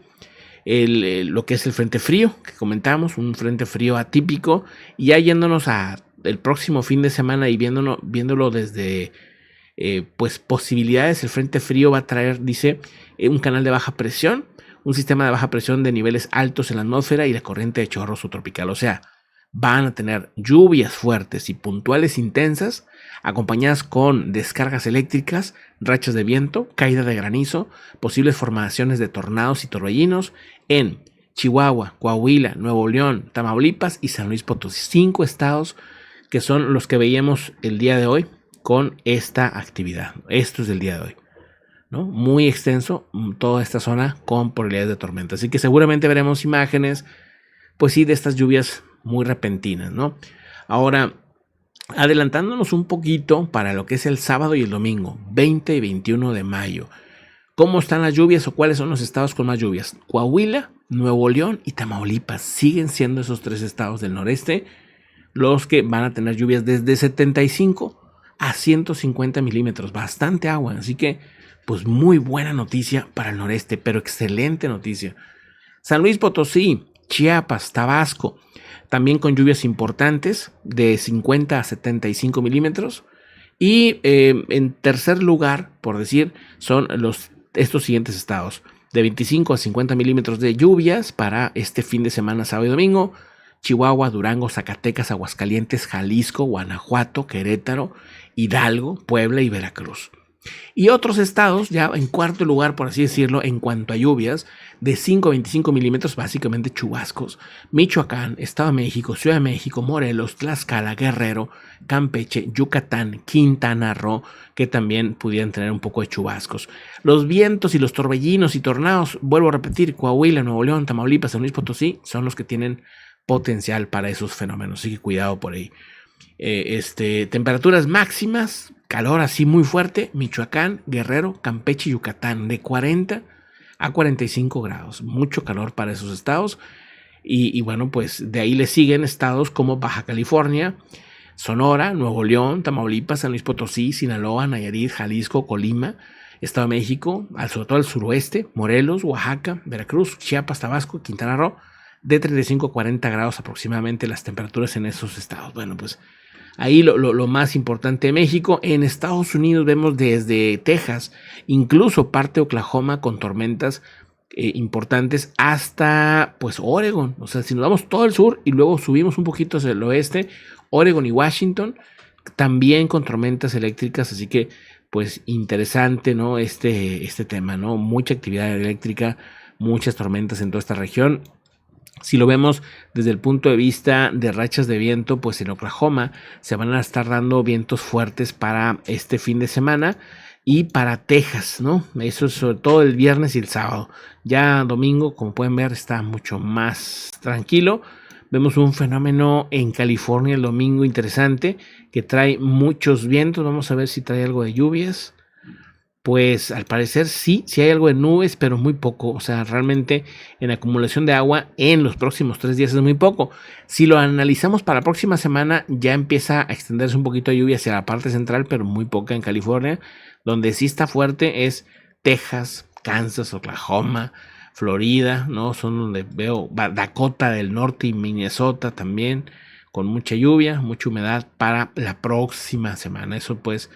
A: Lo que es el frente frío, que comentamos, un frente frío atípico, y ya yéndonos a el próximo fin de semana y viéndolo desde pues posibilidades, el frente frío va a traer, dice, un canal de baja presión, un sistema de baja presión de niveles altos en la atmósfera y la corriente de chorro subtropical. O sea, van a tener lluvias fuertes y puntuales intensas, acompañadas con descargas eléctricas, rachas de viento, caída de granizo, posibles formaciones de tornados y torbellinos en Chihuahua, Coahuila, Nuevo León, Tamaulipas y San Luis Potosí. 5 estados que son los que veíamos el día de hoy con esta actividad. Esto es del día de hoy, ¿no? Muy extenso toda esta zona con probabilidades de tormenta. Así que seguramente veremos imágenes, pues sí, de estas lluvias muy repentinas, ¿no? Ahora, adelantándonos un poquito para lo que es el sábado y el domingo, 20 y 21 de mayo. ¿Cómo están las lluvias o cuáles son los estados con más lluvias? Coahuila, Nuevo León y Tamaulipas siguen siendo esos 3 estados del noreste los que van a tener lluvias desde 75 a 150 milímetros. Bastante agua, así que pues muy buena noticia para el noreste, pero excelente noticia. San Luis Potosí, Chiapas, Tabasco, también con lluvias importantes de 50 a 75 milímetros. Y en tercer lugar, por decir, son estos siguientes estados: de 25 a 50 milímetros de lluvias para este fin de semana, sábado y domingo. Chihuahua, Durango, Zacatecas, Aguascalientes, Jalisco, Guanajuato, Querétaro, Hidalgo, Puebla y Veracruz. Y otros estados, ya en cuarto lugar, por así decirlo, en cuanto a lluvias, de 5 a 25 milímetros, básicamente chubascos: Michoacán, Estado de México, Ciudad de México, Morelos, Tlaxcala, Guerrero, Campeche, Yucatán, Quintana Roo, que también pudieran tener un poco de chubascos. Los vientos y los torbellinos y tornados, vuelvo a repetir, Coahuila, Nuevo León, Tamaulipas, San Luis Potosí, son los que tienen potencial para esos fenómenos, así que cuidado por ahí. Temperaturas máximas, calor así muy fuerte: Michoacán, Guerrero, Campeche y Yucatán, de 40 a 45 grados, mucho calor para esos estados. Y bueno, pues de ahí le siguen estados como Baja California, Sonora, Nuevo León, Tamaulipas, San Luis Potosí, Sinaloa, Nayarit, Jalisco, Colima, Estado de México, sobre todo al suroeste, Morelos, Oaxaca, Veracruz, Chiapas, Tabasco, Quintana Roo, de 35 a 40 grados aproximadamente las temperaturas en esos estados. Bueno, pues ahí lo más importante de México. En Estados Unidos vemos desde Texas, incluso parte de Oklahoma, con tormentas importantes, hasta pues Oregon. O sea, si nos vamos todo el sur y luego subimos un poquito hacia el oeste, Oregon y Washington, también con tormentas eléctricas. Así que pues interesante, ¿no? Este tema, ¿no? Mucha actividad eléctrica, muchas tormentas en toda esta región. Si lo vemos desde el punto de vista de rachas de viento, pues en Oklahoma se van a estar dando vientos fuertes para este fin de semana y para Texas, ¿no? Eso es sobre todo el viernes y el sábado. Ya domingo, como pueden ver, está mucho más tranquilo. Vemos un fenómeno en California el domingo interesante que trae muchos vientos. Vamos a ver si trae algo de lluvias. Pues al parecer sí hay algo de nubes, pero muy poco. O sea, realmente en acumulación de agua en los próximos 3 días es muy poco. Si lo analizamos para la próxima semana, ya empieza a extenderse un poquito de lluvia hacia la parte central, pero muy poca en California. Donde sí está fuerte es Texas, Kansas, Oklahoma, Florida, ¿no? Son donde veo Dakota del Norte y Minnesota también, con mucha lluvia, mucha humedad para la próxima semana. Eso pues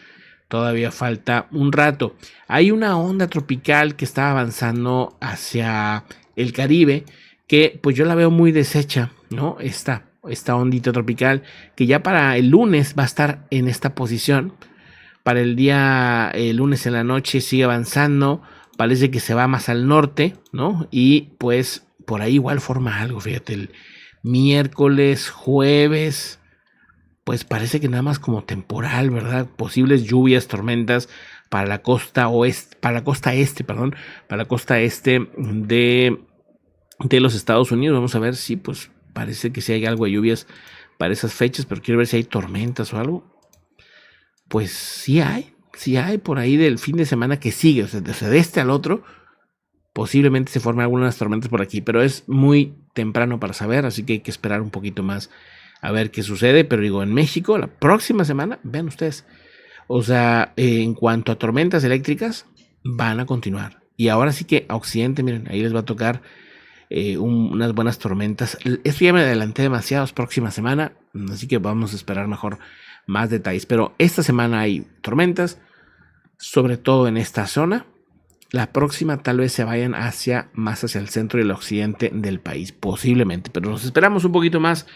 A: todavía falta un rato. Hay una onda tropical que está avanzando hacia el Caribe que pues yo la veo muy deshecha, ¿no? Esta ondita tropical que ya para el lunes va a estar en esta posición. Para el lunes en la noche sigue avanzando. Parece que se va más al norte, ¿no? Y pues por ahí igual forma algo, fíjate, el miércoles, jueves, pues parece que nada más como temporal, ¿verdad? Posibles lluvias, tormentas para la costa oeste, para la costa este, perdón, para la costa este de los Estados Unidos. Vamos a ver si, pues, parece que sí hay algo de lluvias para esas fechas, pero quiero ver si hay tormentas o algo. Pues sí hay por ahí del fin de semana que sigue, o sea, de este al otro, posiblemente se formen algunas tormentas por aquí, pero es muy temprano para saber, así que hay que esperar un poquito más a ver qué sucede. Pero digo, en México, la próxima semana, vean ustedes, o sea, en cuanto a tormentas eléctricas, van a continuar. Y ahora sí que a Occidente, miren, ahí les va a tocar unas buenas tormentas. Esto ya me adelanté demasiado, es próxima semana, así que vamos a esperar mejor más detalles. Pero esta semana hay tormentas, sobre todo en esta zona. La próxima tal vez se vayan más hacia el centro y el occidente del país, posiblemente. Pero nos esperamos un poquito más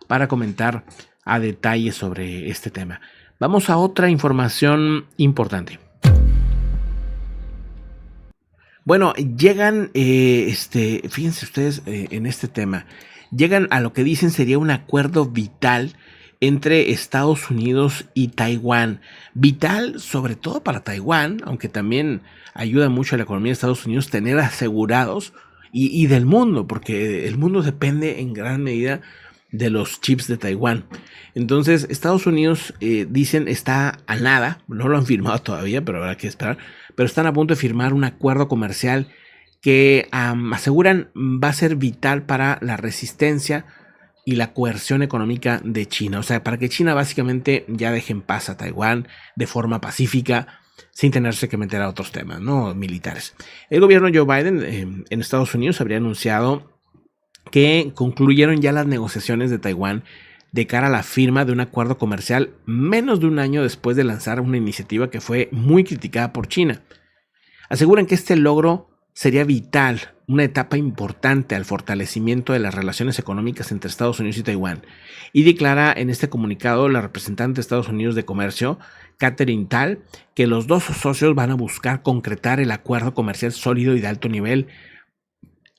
A: para comentar a detalle sobre este tema. Vamos a otra información importante. Bueno, llegan, fíjense ustedes en este tema, llegan a lo que dicen sería un acuerdo vital entre Estados Unidos y Taiwán. Vital sobre todo para Taiwán, aunque también ayuda mucho a la economía de Estados Unidos tener asegurados y del mundo, porque el mundo depende en gran medida de los chips de Taiwán. Entonces Estados Unidos dicen está a nada, no lo han firmado todavía, pero habrá que esperar, pero están a punto de firmar un acuerdo comercial que aseguran va a ser vital para la resistencia y la coerción económica de China. O sea, para que China básicamente ya deje en paz a Taiwán de forma pacífica, sin tenerse que meter a otros temas, ¿no? Militares. El gobierno Joe Biden en Estados Unidos habría anunciado que concluyeron ya las negociaciones de Taiwán de cara a la firma de un acuerdo comercial menos de un año después de lanzar una iniciativa que fue muy criticada por China. Aseguran que este logro sería vital, una etapa importante al fortalecimiento de las relaciones económicas entre Estados Unidos y Taiwán. Y declara en este comunicado la representante de Estados Unidos de Comercio, Katherine Tai, que los dos socios van a buscar concretar el acuerdo comercial sólido y de alto nivel.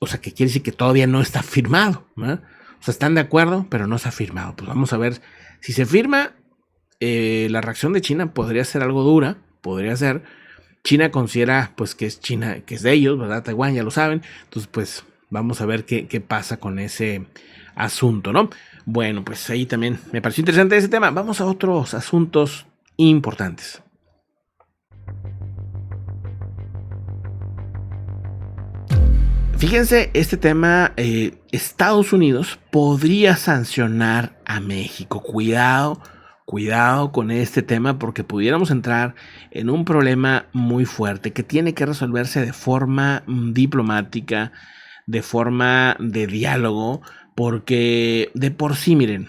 A: O sea, que quiere decir que todavía no está firmado, ¿no? O sea, están de acuerdo, pero no se ha firmado. Pues vamos a ver si se firma. La reacción de China podría ser algo dura, podría ser. China considera pues que es China, que es de ellos, ¿verdad? Taiwán, ya lo saben. Entonces, pues vamos a ver qué pasa con ese asunto, ¿no? Bueno, pues ahí también me pareció interesante ese tema. Vamos a otros asuntos importantes. Fíjense, este tema, Estados Unidos podría sancionar a México. Cuidado con este tema porque pudiéramos entrar en un problema muy fuerte que tiene que resolverse de forma diplomática, de forma de diálogo, porque de por sí, miren,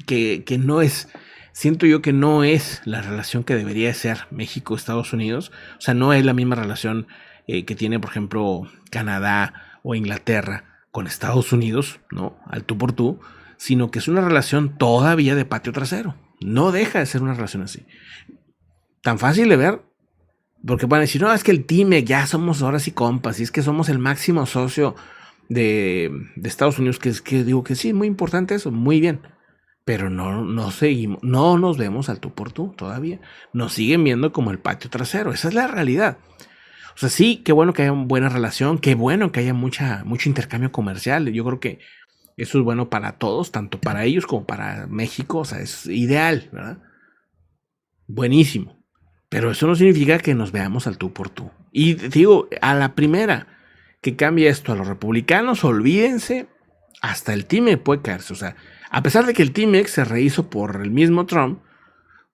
A: que no es, siento yo que no es la relación que debería ser México-Estados Unidos. O sea, no es la misma relación que tiene, por ejemplo, Canadá o Inglaterra con Estados Unidos, ¿no? Al tú por tú, sino que es una relación todavía de patio trasero. No deja de ser una relación así. tan fácil de ver, porque van a decir, no, es que el TIMEC ya somos ahora sí compas, y es que somos el máximo socio de Estados Unidos, que es que digo que sí, muy importante eso, muy bien. Pero no seguimos, no nos vemos al tú por tú todavía. Nos siguen viendo como el patio trasero. Esa es la realidad. O sea, sí, qué bueno que haya una buena relación, qué bueno que haya mucho intercambio comercial. Yo creo que eso es bueno para todos, tanto para ellos como para México. O sea, es ideal, ¿verdad? Buenísimo. Pero eso no significa que nos veamos al tú por tú. Y te digo, a la primera que cambie esto a los republicanos, olvídense, hasta el TIMEC puede caerse. O sea, a pesar de que el TIMEC se rehizo por el mismo Trump,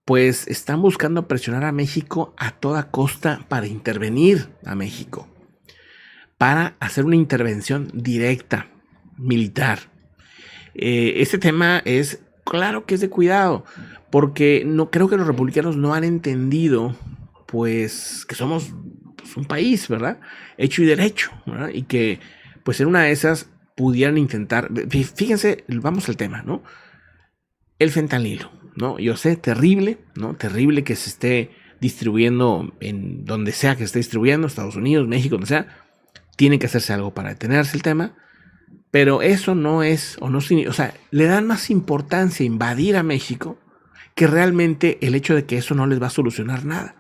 A: pues están buscando presionar a México a toda costa para intervenir a México, para hacer una intervención directa, militar. Este tema es, claro que es de cuidado, porque no creo que los republicanos no han entendido, pues, que somos pues, un país, ¿verdad? Hecho y derecho, ¿verdad? Y que, pues, en una de esas pudieran intentar, fíjense, vamos al tema, ¿no? El fentanilo, ¿no? Yo sé, terrible, ¿no? Terrible que se esté distribuyendo en donde sea que se esté distribuyendo, Estados Unidos, México, donde sea. Tiene que hacerse algo para detenerse el tema. Pero eso no es, o sea, le dan más importancia a invadir a México que realmente el hecho de que eso no les va a solucionar nada.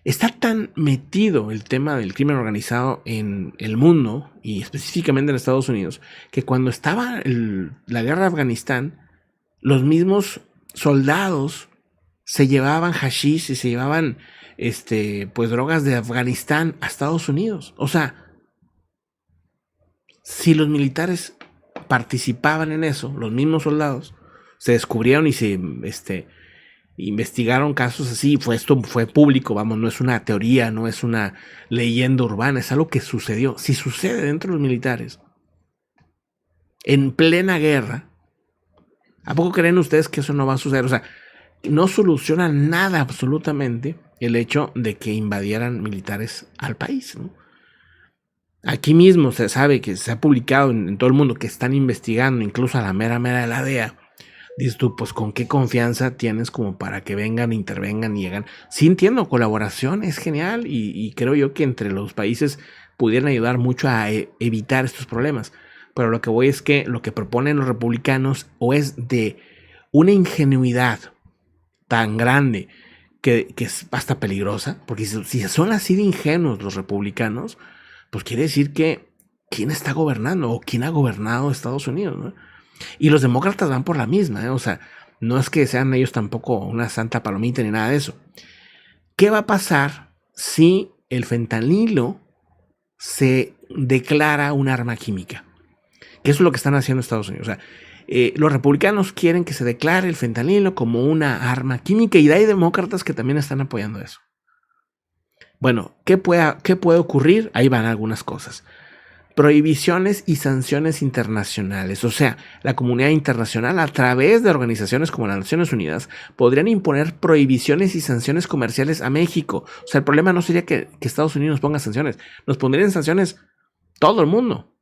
A: Está tan metido el tema del crimen organizado en el mundo y específicamente en Estados Unidos que cuando estaba la guerra de Afganistán, los mismos soldados se llevaban hashish y se llevaban pues drogas de Afganistán a Estados Unidos. O sea, si los militares participaban en eso, los mismos soldados, se descubrieron y se investigaron casos así, esto fue público, vamos, no es una teoría, no es una leyenda urbana, es algo que sucedió. Si sucede dentro de los militares, en plena guerra, ¿a poco creen ustedes que eso no va a suceder? O sea, no soluciona nada absolutamente el hecho de que invadieran militares al país, ¿no? Aquí mismo se sabe que se ha publicado en todo el mundo que están investigando, incluso a la mera de la DEA. Dices tú, pues con qué confianza tienes como para que vengan, intervengan y llegan. Sí entiendo, colaboración es genial y creo yo que entre los países pudieran ayudar mucho a evitar estos problemas. Pero lo que voy es que lo que proponen los republicanos o es de una ingenuidad tan grande que es hasta peligrosa, porque si son así de ingenuos los republicanos, pues quiere decir que quién está gobernando o quién ha gobernado Estados Unidos, ¿no? Y los demócratas van por la misma, ¿eh? O sea, no es que sean ellos tampoco una santa palomita ni nada de eso. ¿Qué va a pasar si el fentanilo se declara un arma química? Que eso es lo que están haciendo Estados Unidos. O sea, los republicanos quieren que se declare el fentanilo como una arma química y hay demócratas que también están apoyando eso. Bueno, ¿qué puede ocurrir? Ahí van algunas cosas. Prohibiciones y sanciones internacionales. O sea, la comunidad internacional a través de organizaciones como las Naciones Unidas podrían imponer prohibiciones y sanciones comerciales a México. O sea, el problema no sería que Estados Unidos nos ponga sanciones. Nos pondrían sanciones todo el mundo.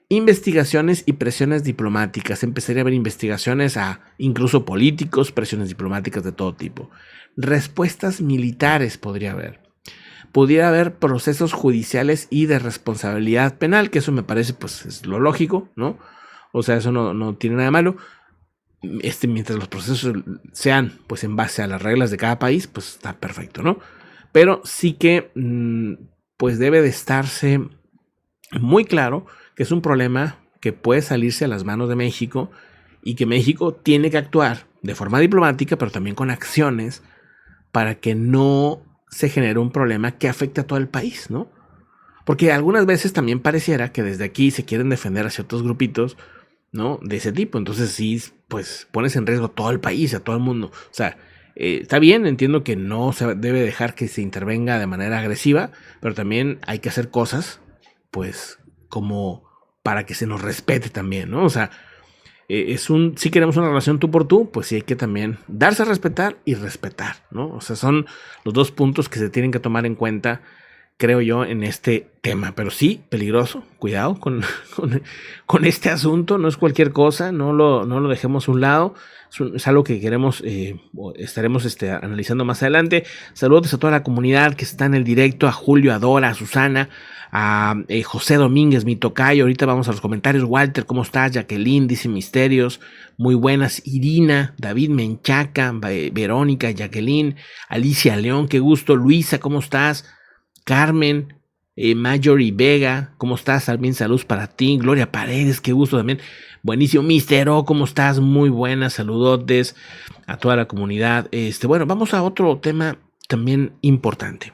A: Investigaciones y presiones diplomáticas. Empezaría a haber investigaciones a incluso políticos, presiones diplomáticas de todo tipo. Respuestas militares podría haber. Pudiera haber procesos judiciales y de responsabilidad penal, que eso me parece pues es lo lógico, ¿no? O sea, eso no tiene nada de malo. Mientras los procesos sean pues en base a las reglas de cada país, pues está perfecto, ¿no? Pero sí que pues debe de estarse muy claro que es un problema que puede salirse a las manos de México y que México tiene que actuar de forma diplomática, pero también con acciones para que no se genera un problema que afecte a todo el país, ¿no? Porque algunas veces también pareciera que desde aquí se quieren defender a ciertos grupitos, ¿no? De ese tipo. Entonces sí, pues pones en riesgo a todo el país, a todo el mundo. O sea, está bien, entiendo que no se debe dejar que se intervenga de manera agresiva, pero también hay que hacer cosas, pues, como para que se nos respete también, ¿no? O sea, si queremos una relación tú por tú, pues sí hay que también darse a respetar y respetar, ¿no? O sea, son los dos puntos que se tienen que tomar en cuenta creo yo, en este tema. Pero sí, peligroso, cuidado con este asunto, no es cualquier cosa, no lo dejemos a un lado. Es algo que queremos, estaremos analizando más adelante. Saludos a toda la comunidad que está en el directo, a Julio, a Dora, a Susana, a José Domínguez, mi tocayo. Ahorita vamos a los comentarios. Walter, ¿cómo estás? Jacqueline dice misterios, muy buenas. Irina, David Menchaca, Verónica, Jacqueline, Alicia León, qué gusto. Luisa, ¿cómo estás? Carmen, Marjorie Vega, ¿cómo estás? También saludos para ti. Gloria Paredes, qué gusto también. Buenísimo. Mister O, ¿cómo estás? Muy buenas, saludotes a toda la comunidad. Bueno, vamos a otro tema también importante.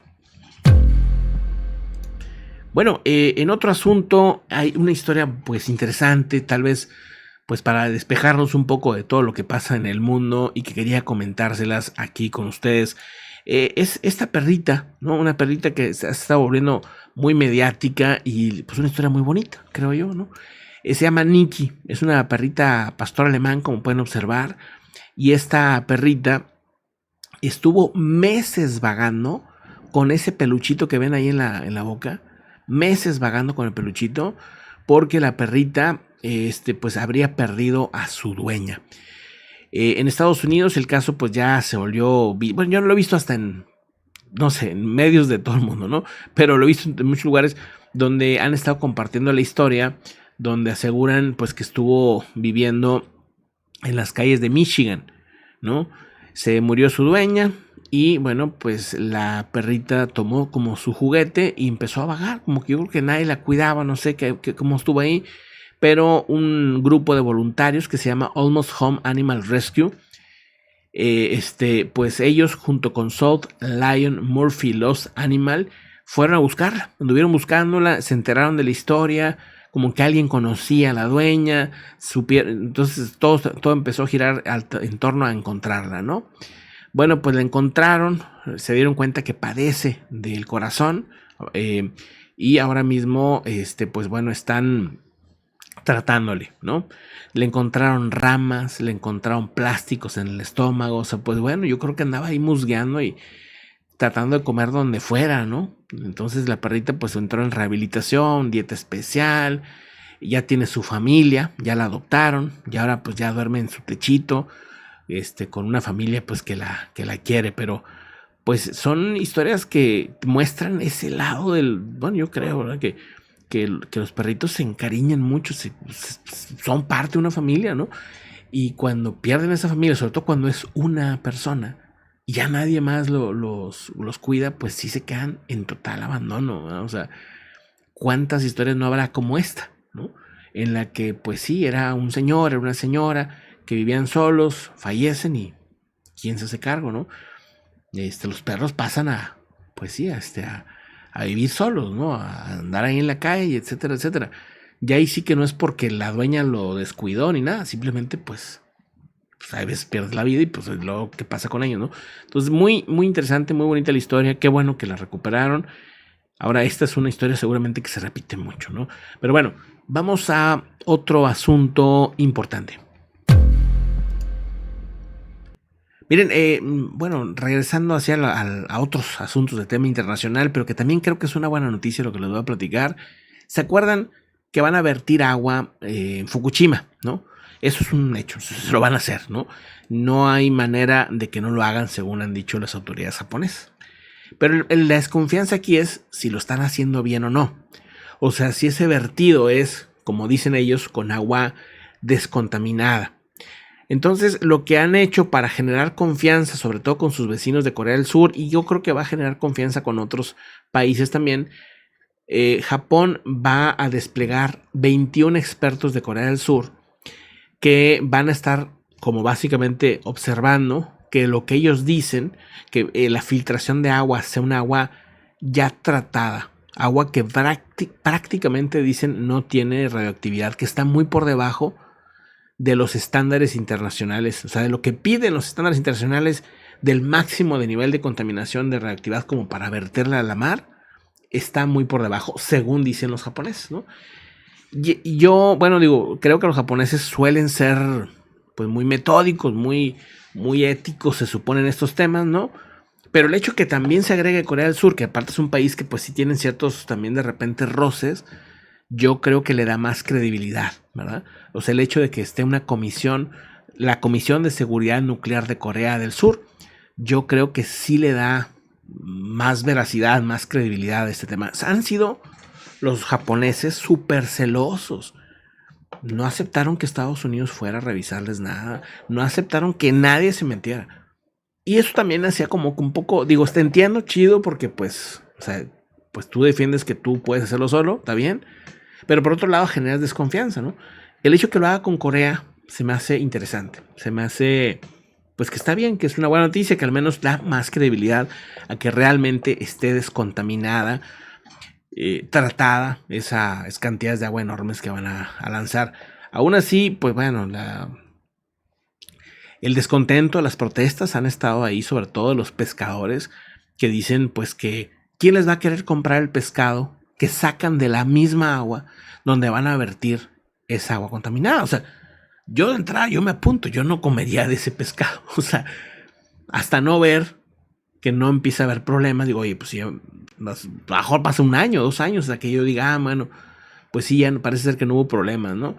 A: Bueno, en otro asunto hay una historia pues interesante, tal vez pues para despejarnos un poco de todo lo que pasa en el mundo y que quería comentárselas aquí con ustedes. Es esta perrita, ¿no? Una perrita que se está volviendo muy mediática y pues una historia muy bonita, creo yo, ¿no? Se llama Nikki, es una perrita pastor alemán, como pueden observar, y esta perrita estuvo meses vagando con ese peluchito que ven ahí en la boca, meses vagando con el peluchito, porque la perrita pues habría perdido a su dueña. En Estados Unidos el caso pues ya se volvió, bueno, yo no lo he visto hasta en, no sé, en medios de todo el mundo, ¿no? Pero lo he visto en muchos lugares donde han estado compartiendo la historia, donde aseguran pues que estuvo viviendo en las calles de Michigan, ¿no? Se murió su dueña y bueno, pues la perrita tomó como su juguete y empezó a vagar, como que yo creo que nadie la cuidaba, no sé cómo estuvo ahí, pero un grupo de voluntarios que se llama Almost Home Animal Rescue, pues ellos junto con South Lion Murphy Lost Animal fueron a buscarla, anduvieron buscándola, se enteraron de la historia, como que alguien conocía a la dueña, entonces todo empezó a girar en torno a encontrarla, ¿no? Bueno, pues la encontraron, se dieron cuenta que padece del corazón y ahora mismo, pues bueno, están tratándole, ¿no? Le encontraron ramas, le encontraron plásticos en el estómago, o sea, pues bueno, yo creo que andaba ahí musgueando y tratando de comer donde fuera, ¿no? Entonces la perrita pues entró en rehabilitación, dieta especial, ya tiene su familia, ya la adoptaron, y ahora pues ya duerme en su techito, con una familia pues que la quiere, pero pues son historias que muestran ese lado del, bueno, yo creo, ¿verdad? Que los perritos se encariñan mucho, son parte de una familia, ¿no? Y cuando pierden esa familia, sobre todo cuando es una persona, y ya nadie más los cuida, pues sí se quedan en total abandono, ¿no? O sea, ¿cuántas historias no habrá como esta, ¿no? En la que, pues sí, era un señor, era una señora, que vivían solos, fallecen y ¿quién se hace cargo, no? Los perros pasan pues sí, a vivir solos, ¿no? A andar ahí en la calle, etcétera, etcétera. Y ahí sí que no es porque la dueña lo descuidó ni nada, simplemente pues a veces pierdes la vida y pues es lo que pasa con ellos, ¿no? Entonces muy, muy interesante, muy bonita la historia, qué bueno que la recuperaron. Ahora esta es una historia seguramente que se repite mucho, ¿no? Pero bueno, vamos a otro asunto importante. Miren, bueno, regresando a otros asuntos de tema internacional, pero que también creo que es una buena noticia lo que les voy a platicar. ¿Se acuerdan que van a vertir agua en Fukushima, no? Eso es un hecho, se lo van a hacer, ¿no? No hay manera de que no lo hagan, según han dicho las autoridades japonesas. Pero la desconfianza aquí es si lo están haciendo bien o no. O sea, si ese vertido es, como dicen ellos, con agua descontaminada. Entonces, lo que han hecho para generar confianza, sobre todo con sus vecinos de Corea del Sur, y yo creo que va a generar confianza con otros países también, Japón va a desplegar 21 expertos de Corea del Sur que van a estar como básicamente observando que lo que ellos dicen, que la filtración de agua sea un agua ya tratada, agua que prácticamente dicen no tiene radioactividad, que está muy por debajo de los estándares internacionales, o sea, de lo que piden los estándares internacionales del máximo de nivel de contaminación de radioactividad como para verterla a la mar, está muy por debajo, según dicen los japoneses, ¿no? Y yo, bueno, digo, creo que los japoneses suelen ser pues muy metódicos, muy éticos, se supone, en estos temas, ¿no? Pero el hecho que también se agregue Corea del Sur, que aparte es un país que pues sí tienen ciertos también de repente roces, yo creo que le da más credibilidad, ¿verdad? O sea, el hecho de que esté una comisión, la Comisión de Seguridad Nuclear de Corea del Sur, yo creo que sí le da más veracidad, más credibilidad a este tema. Han sido los japoneses súper celosos. No aceptaron que Estados Unidos fuera a revisarles nada. No aceptaron que nadie se metiera. Y eso también hacía como que un poco, digo, te entiendo, chido, porque pues, o sea, pues tú defiendes que tú puedes hacerlo solo, está bien. Pero por otro lado generas desconfianza, ¿no? El hecho que lo haga con Corea se me hace interesante. Se me hace, pues que está bien, que es una buena noticia, que al menos da más credibilidad a que realmente esté descontaminada, tratada esas cantidades de agua enormes que van a lanzar. Aún así, pues bueno, el descontento, las protestas han estado ahí, sobre todo los pescadores, que dicen pues que ¿quién les va a querer comprar el pescado que sacan de la misma agua donde van a vertir esa agua contaminada? O sea, yo de entrada, yo me apunto, yo no comería de ese pescado. O sea, hasta no ver que no empieza a haber problemas, digo, oye, pues si a lo mejor pasa 1 año, 2 años, hasta que yo diga, bueno, pues sí, ya parece ser que no hubo problemas, ¿no?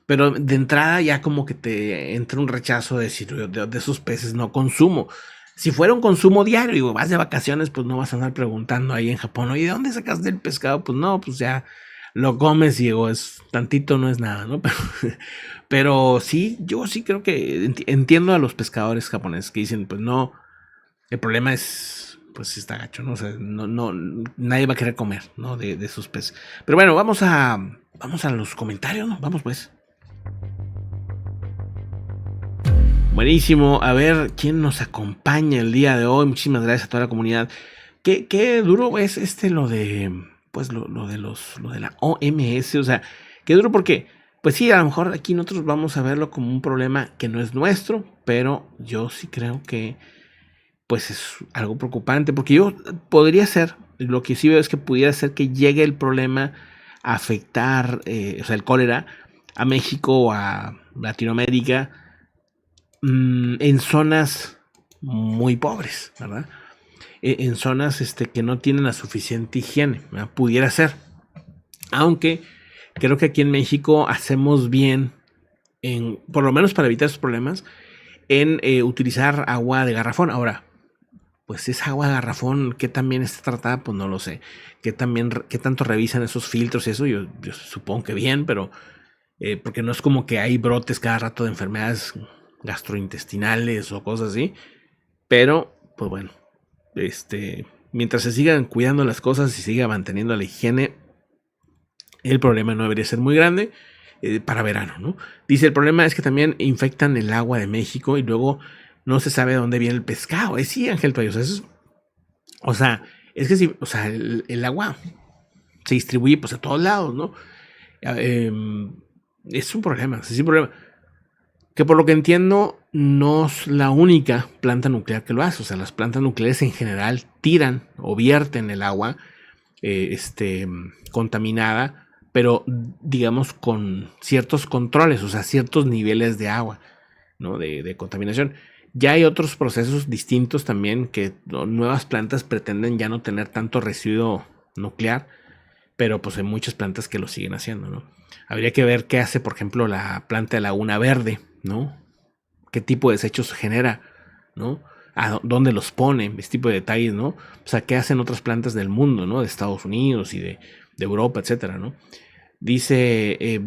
A: Pero de entrada ya como que te entra un rechazo de decir, de esos peces no consumo. Si fuera un consumo diario, digo, vas de vacaciones, pues no vas a andar preguntando ahí en Japón, oye, ¿de dónde sacaste el pescado? Pues no, pues ya lo comes y digo, es tantito, no es nada, ¿no? Pero sí, yo sí creo que entiendo a los pescadores japoneses que dicen, pues no, el problema es, pues está gacho, ¿no? O sea, no, nadie va a querer comer, ¿no? De sus peces. Pero bueno, vamos a los comentarios, ¿no? Vamos pues. Buenísimo, a ver quién nos acompaña el día de hoy. Muchísimas gracias a toda la comunidad. Qué duro es lo de, pues lo de la OMS, o sea, qué duro porque, pues sí, a lo mejor aquí nosotros vamos a verlo como un problema que no es nuestro, pero yo sí creo que, pues es algo preocupante, porque yo podría ser, lo que sí veo es que pudiera ser que llegue el problema a afectar, o sea, el cólera a México o a Latinoamérica, en zonas muy pobres, ¿verdad? En zonas que no tienen la suficiente higiene, ¿verdad? Pudiera ser. Aunque creo que aquí en México hacemos bien, por lo menos para evitar esos problemas, en utilizar agua de garrafón. Ahora, pues esa agua de garrafón, ¿qué también está tratada? Pues no lo sé. ¿Qué tanto revisan esos filtros y eso? Yo supongo que bien, pero porque no es como que hay brotes cada rato de enfermedades gastrointestinales o cosas así. Pero, pues bueno, mientras se sigan cuidando las cosas y se siga manteniendo la higiene, el problema no debería ser muy grande para verano, ¿no? Dice, el problema es que también infectan el agua de México y luego no se sabe de dónde viene el pescado. Sí, Ángel Toyo, o sea, es que sí, o sea, el agua se distribuye pues a todos lados, ¿no? Es un problema, es un problema. Que por lo que entiendo, no es la única planta nuclear que lo hace. O sea, las plantas nucleares en general tiran o vierten el agua contaminada, pero digamos con ciertos controles, o sea, ciertos niveles de agua, ¿no? De contaminación. Ya hay otros procesos distintos también que nuevas plantas pretenden ya no tener tanto residuo nuclear, pero pues hay muchas plantas que lo siguen haciendo, ¿no? Habría que ver qué hace, por ejemplo, la planta de Laguna Verde, ¿no? ¿Qué tipo de desechos genera, ¿no? ¿A dónde los pone? Este tipo de detalles, ¿no? O sea, ¿qué hacen otras plantas del mundo, ¿no? De Estados Unidos y de Europa, etcétera, ¿no? Dice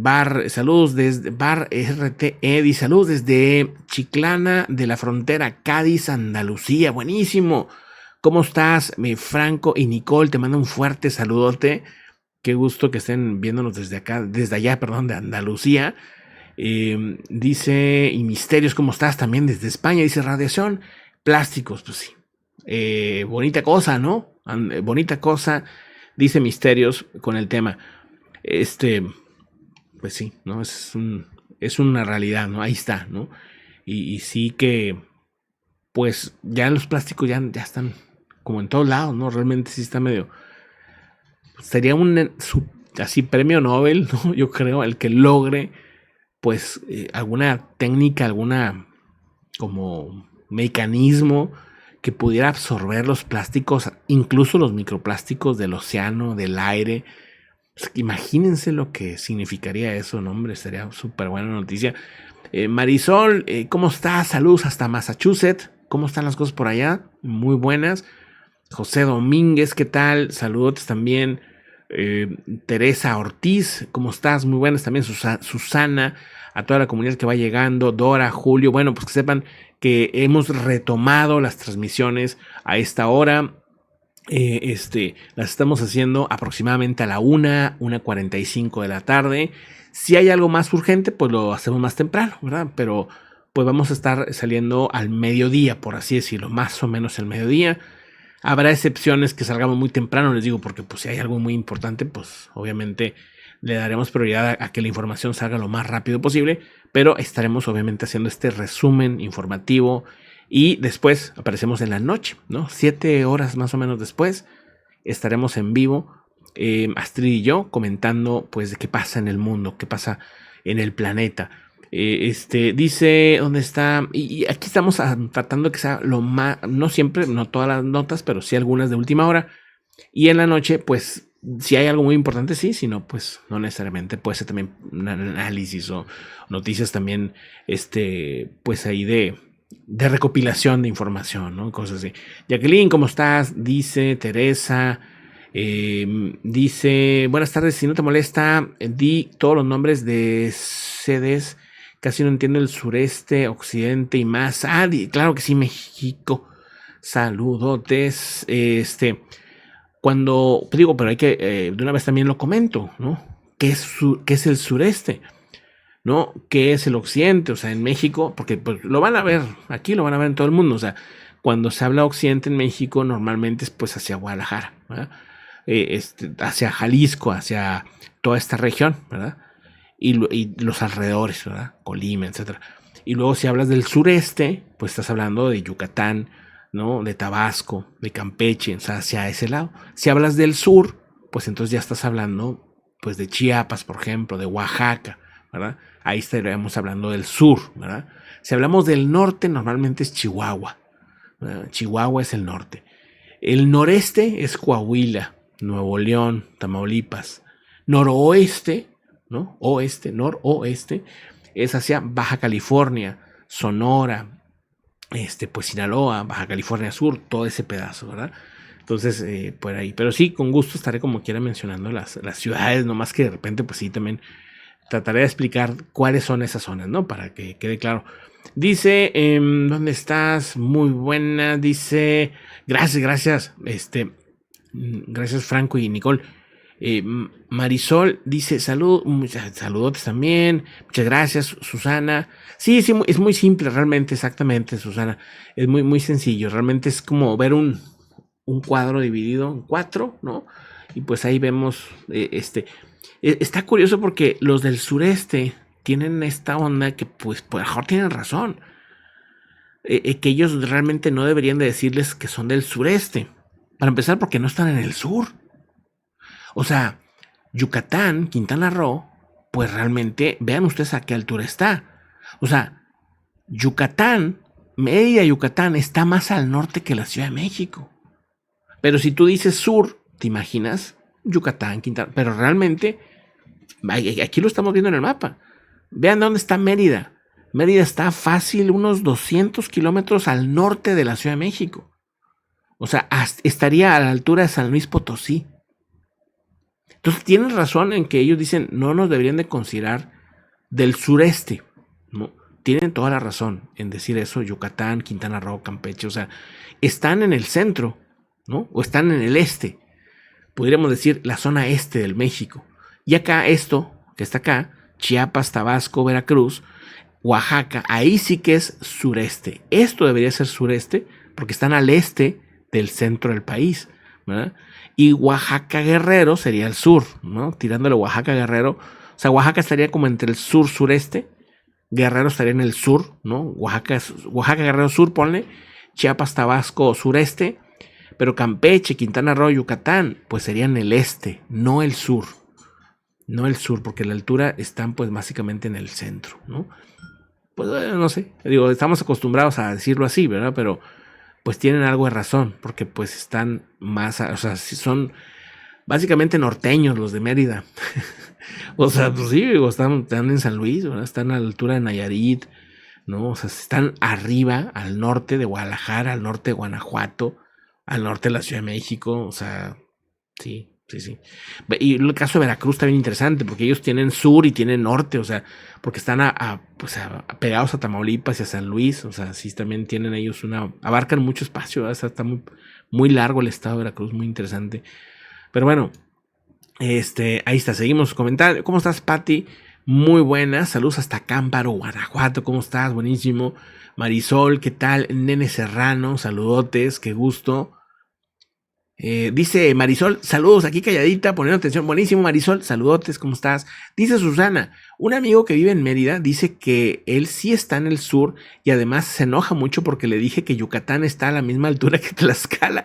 A: saludos desde Bar RTE, dice saludos desde Chiclana de la Frontera, Cádiz, Andalucía. Buenísimo. ¿Cómo estás, mi Franco y Nicole? Te mando un fuerte saludote. Qué gusto que estén viéndonos desde acá, desde allá, perdón, de Andalucía. Dice, y Misterios, ¿cómo estás? También desde España. Dice, radiación, plásticos, pues sí. Bonita cosa, ¿no? Bonita cosa, dice Misterios con el tema. Pues sí, ¿no? Es una realidad, ¿no? Ahí está, ¿no? Y sí que, pues ya los plásticos ya están como en todos lados, ¿no? Realmente sí está medio... Sería un así premio Nobel, ¿no? Yo creo, el que logre, pues, alguna técnica, alguna como mecanismo que pudiera absorber los plásticos, incluso los microplásticos del océano, del aire. Pues, imagínense lo que significaría eso, ¿no? Hombre, sería súper buena noticia. Marisol, ¿cómo estás? Saludos hasta Massachusetts. ¿Cómo están las cosas por allá? Muy buenas. José Domínguez, ¿qué tal? Saludos también. Teresa Ortiz, ¿cómo estás? Muy buenas también. Susana, a toda la comunidad que va llegando. Dora, Julio, bueno, pues que sepan que hemos retomado las transmisiones a esta hora. Las estamos haciendo aproximadamente a la 1:45 de la tarde. Si hay algo más urgente, pues lo hacemos más temprano, ¿verdad? Pero pues vamos a estar saliendo al mediodía, por así decirlo, más o menos el mediodía. Habrá excepciones que salgamos muy temprano, les digo, porque pues si hay algo muy importante, pues obviamente le daremos prioridad a que la información salga lo más rápido posible, pero estaremos obviamente haciendo este resumen informativo y después aparecemos en la noche, ¿no? 7 horas más o menos después estaremos en vivo, Astrid y yo, comentando pues de qué pasa en el mundo, qué pasa en el planeta. Dice, ¿dónde está? Y aquí estamos tratando que sea lo más, no siempre, no todas las notas, pero sí algunas de última hora. Y en la noche, pues, si hay algo muy importante, sí, si no, pues, no necesariamente. Puede ser también un análisis o noticias también, pues ahí de recopilación de información, ¿no? Cosas así. Jacqueline, ¿cómo estás? Dice Teresa. Dice, buenas tardes, si no te molesta, di todos los nombres de sedes. Casi no entiendo el sureste, occidente y más. Claro que sí, México. Saludotes. Cuando digo, pero hay que, de una vez también lo comento, ¿no? ¿Qué es el sureste? ¿No? ¿Qué es el occidente? O sea, en México, porque pues, lo van a ver, aquí lo van a ver en todo el mundo. O sea, cuando se habla occidente en México, normalmente es pues hacia Guadalajara, ¿verdad? Hacia Jalisco, hacia toda esta región, ¿verdad? Y los alrededores, ¿verdad? Colima, etcétera. Y luego si hablas del sureste, pues estás hablando de Yucatán, ¿no? De Tabasco, de Campeche, o sea, hacia ese lado. Si hablas del sur, pues entonces ya estás hablando, pues de Chiapas, por ejemplo, de Oaxaca, ¿verdad? Ahí estaríamos hablando del sur, ¿verdad? Si hablamos del norte, normalmente es Chihuahua, ¿verdad? Chihuahua es el norte. El noreste es Coahuila, Nuevo León, Tamaulipas. Noroeste, ¿no? Noroeste, es hacia Baja California, Sonora, pues Sinaloa, Baja California Sur, todo ese pedazo, ¿verdad? Entonces, por ahí. Pero sí, con gusto estaré como quiera mencionando las ciudades, nomás que de repente, pues sí, también trataré de explicar cuáles son esas zonas, ¿no? Para que quede claro. Dice, ¿dónde estás? Muy buena, dice, gracias, gracias Franco y Nicole. Marisol dice, saludos también, muchas gracias Susana. Sí, es muy simple realmente, exactamente Susana, es muy, muy sencillo, realmente es como ver un cuadro dividido en 4, ¿no? Y pues ahí vemos, está curioso porque los del sureste tienen esta onda que pues por mejor tienen razón, que ellos realmente no deberían de decirles que son del sureste, para empezar porque no están en el sur. O sea, Yucatán, Quintana Roo, pues realmente, vean ustedes a qué altura está. O sea, Yucatán, media Yucatán, está más al norte que la Ciudad de México. Pero si tú dices sur, ¿te imaginas? Yucatán, Quintana, pero realmente, aquí lo estamos viendo en el mapa. Vean dónde está Mérida. Mérida está fácil unos 200 kilómetros al norte de la Ciudad de México. O sea, estaría a la altura de San Luis Potosí. Entonces tienen razón en que ellos dicen no nos deberían de considerar del sureste, ¿no? Tienen toda la razón en decir eso, Yucatán, Quintana Roo, Campeche, o sea, están en el centro, ¿no? O están en el este, podríamos decir la zona este del México. Y acá esto, que está acá, Chiapas, Tabasco, Veracruz, Oaxaca, ahí sí que es sureste. Esto debería ser sureste porque están al este del centro del país, ¿verdad? Y Oaxaca Guerrero sería el sur, ¿no? Tirándole Oaxaca Guerrero. O sea, Oaxaca estaría como entre el sur-sureste. Guerrero estaría en el sur, ¿no? Oaxaca Guerrero sur, ponle. Chiapas, Tabasco, sureste. Pero Campeche, Quintana Roo, Yucatán, pues serían el este, no el sur. No el sur, porque la altura están pues básicamente en el centro, ¿no? Pues no sé, digo, estamos acostumbrados a decirlo así, ¿verdad? Pero pues tienen algo de razón, porque pues están más, o sea, son básicamente norteños los de Mérida. O sea, pues sí, están en San Luis, ¿verdad? Están a la altura de Nayarit, ¿no? O sea, están arriba, al norte de Guadalajara, al norte de Guanajuato, al norte de la Ciudad de México, o sea, sí, sí, sí. Y el caso de Veracruz está bien interesante, porque ellos tienen sur y tienen norte, o sea, porque están pegados a Tamaulipas y a San Luis, o sea, sí también tienen ellos abarcan mucho espacio, ¿verdad? O sea, está muy, muy largo el estado de Veracruz, muy interesante. Pero bueno, ahí está, seguimos comentando. ¿Cómo estás, Pati? Muy buenas, saludos hasta Cámparo, Guanajuato, ¿cómo estás? Buenísimo. Marisol, ¿qué tal? Nene Serrano, saludotes, qué gusto. Dice Marisol, saludos aquí calladita, poniendo atención. Buenísimo, Marisol, saludotes, ¿cómo estás? Dice Susana, un amigo que vive en Mérida dice que él sí está en el sur y además se enoja mucho porque le dije que Yucatán está a la misma altura que Tlaxcala.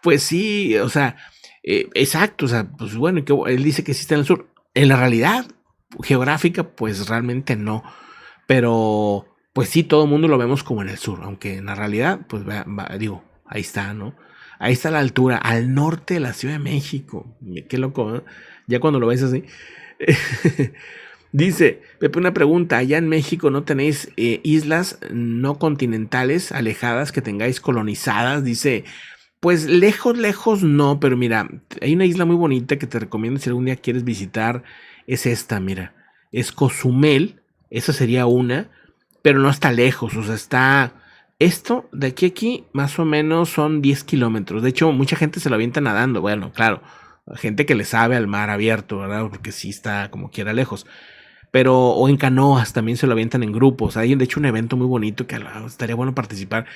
A: Pues sí, o sea, exacto, o sea, pues bueno, él dice que sí está en el sur. En la realidad geográfica, pues realmente no. Pero, pues sí, todo el mundo lo vemos como en el sur, aunque en la realidad, pues digo, ahí está, ¿no? Ahí está la altura, al norte de la Ciudad de México. Qué loco, ¿eh? Ya cuando lo ves así. Dice, Pepe, una pregunta. Allá en México no tenéis islas no continentales alejadas que tengáis colonizadas. Dice, pues lejos, lejos no, pero mira, hay una isla muy bonita que te recomiendo si algún día quieres visitar. Es esta, mira. Es Cozumel. Esa sería una, pero no está lejos, o sea, está... Esto de aquí a aquí más o menos son 10 kilómetros. De hecho, mucha gente se lo avienta nadando. Bueno, claro, gente que le sabe al mar abierto, ¿verdad? Porque sí está como quiera lejos. Pero, o en canoas, también se lo avientan en grupos. Hay de hecho un evento muy bonito que estaría bueno participar.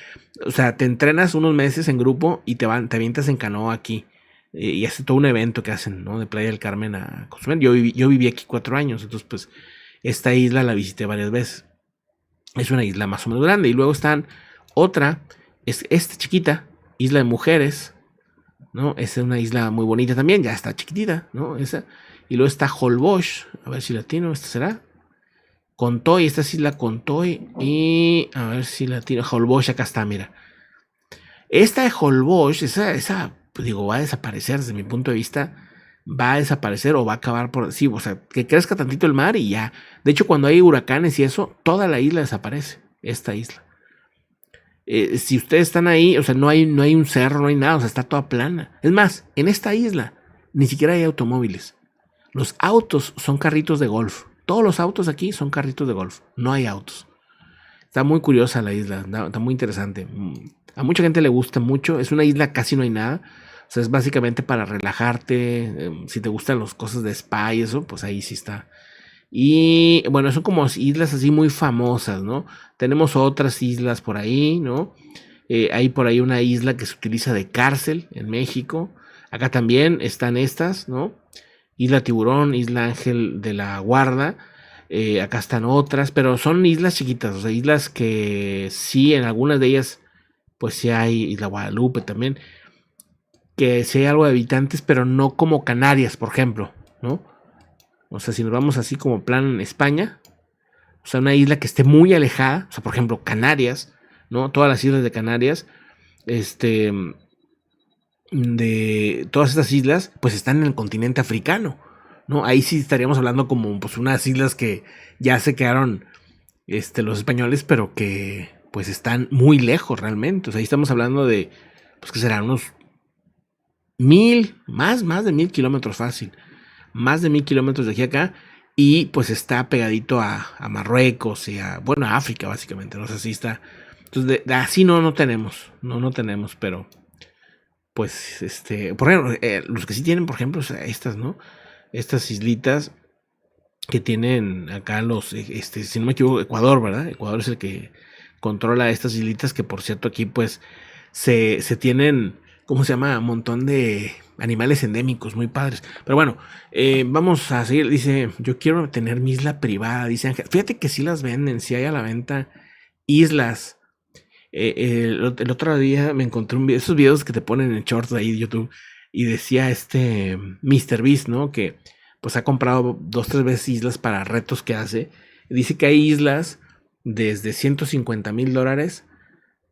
A: O sea, te entrenas unos meses en grupo y te avientas en canoa aquí. Y hace todo un evento que hacen, ¿no? De Playa del Carmen a Cozumel. Yo viví aquí 4 años, entonces pues esta isla la visité varias veces. Es una isla más o menos grande. Y luego están otra, es esta chiquita, Isla de Mujeres, ¿no? Es una isla muy bonita también, ya está chiquitita, ¿no? Esa. Y luego está Holbox, a ver si latino, ¿esta será? Contoy, esta es Isla Contoy. Y a ver si latino, Holbox, acá está, mira. Esta de Holbox, esa, pues digo, va a desaparecer desde mi punto de vista. Va a desaparecer o va a acabar por... Sí, o sea, que crezca tantito el mar y ya. De hecho, cuando hay huracanes y eso, toda la isla desaparece. Esta isla. Si ustedes están ahí, o sea, no hay un cerro, no hay nada, o sea, está toda plana. Es más, en esta isla ni siquiera hay automóviles. Los autos son carritos de golf. Todos los autos aquí son carritos de golf. No hay autos. Está muy curiosa la isla, está muy interesante. A mucha gente le gusta mucho. Es una isla casi no hay nada. O sea, es básicamente para relajarte. Si te gustan las cosas de spa y eso, pues ahí sí está. Y bueno, son como islas así muy famosas, ¿no? Tenemos otras islas por ahí, ¿no? Hay por ahí una isla que se utiliza de cárcel en México. Acá también están estas, ¿no? Isla Tiburón, Isla Ángel de la Guarda. Acá están otras, pero son islas chiquitas, o sea, islas que sí, en algunas de ellas, pues sí hay Isla Guadalupe también, que sí hay algo de habitantes, pero no como Canarias, por ejemplo, ¿no? O sea, si nos vamos así como plan España, o sea, una isla que esté muy alejada, o sea, por ejemplo, Canarias, ¿no? Todas las islas de Canarias, de todas estas islas, pues están en el continente africano, ¿no? Ahí sí estaríamos hablando como, pues, unas islas que ya se quedaron, los españoles, pero que, pues, están muy lejos realmente. O sea, ahí estamos hablando de, pues, que serán unos 1000, más de 1000 kilómetros fácil. Más de 1000 kilómetros de aquí a acá. Y pues está pegadito a Marruecos y bueno, a África básicamente. No sé si está. Entonces, así no tenemos. No tenemos, pero pues, por ejemplo, los que sí tienen, por ejemplo, estas, ¿no? Estas islitas que tienen acá si no me equivoco, Ecuador, ¿verdad? Ecuador es el que controla estas islitas que, por cierto, aquí pues se tienen, ¿cómo se llama? Un montón de animales endémicos muy padres. Pero bueno, vamos a seguir. Dice, yo quiero tener mi isla privada, dice Ángel. Fíjate que sí las venden, sí hay a la venta islas. El otro día me encontré esos videos que te ponen en shorts ahí de YouTube y decía Mr. Beast, ¿no? Que pues ha comprado 2-3 veces islas para retos que hace. Dice que hay islas desde $150,000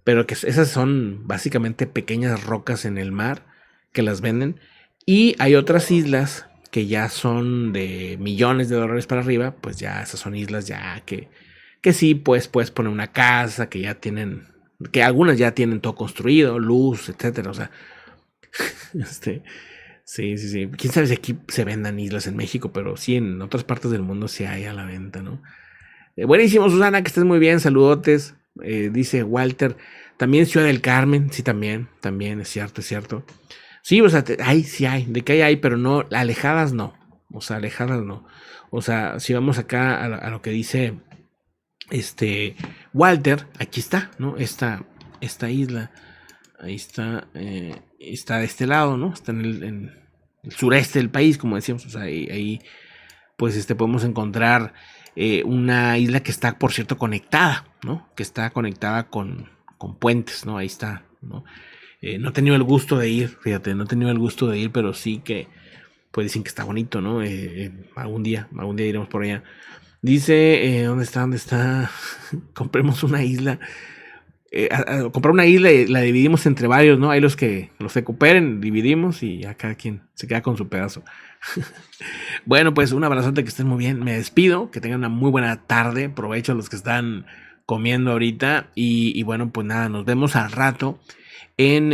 A: pero que esas son básicamente pequeñas rocas en el mar que las venden. Y hay otras islas que ya son de millones de dólares para arriba, pues ya esas son islas ya que sí, pues puedes poner una casa, que ya tienen, que algunas ya tienen todo construido, luz, etcétera. O sea, sí. Quién sabe si aquí se vendan islas en México, pero sí en otras partes del mundo sí hay a la venta, ¿no? Buenísimo, Susana, que estés muy bien, saludotes. Dice Walter, también Ciudad del Carmen, sí, también, es cierto. Sí, o sea, sí hay, de que hay, pero no, alejadas no, o sea, O sea, si vamos acá a lo que dice Walter, aquí está, ¿no? Esta isla, ahí está, está de este lado, ¿no? Está en el sureste del país, como decíamos, o sea, ahí pues podemos encontrar una isla que está, por cierto, conectada, ¿no? Que está conectada con puentes, ¿no? Ahí está, ¿no? No he tenido el gusto de ir, fíjate, pero sí que, pues dicen que está bonito, ¿no? Algún día iremos por allá. Dice, ¿dónde está? Compremos una isla. Comprar una isla y la dividimos entre varios, ¿no? Hay los que cooperen, dividimos y ya cada quien se queda con su pedazo. Bueno, pues un abrazote, que estén muy bien. Me despido, que tengan una muy buena tarde. Provecho a los que están comiendo ahorita. Y bueno, pues nada, nos vemos al rato en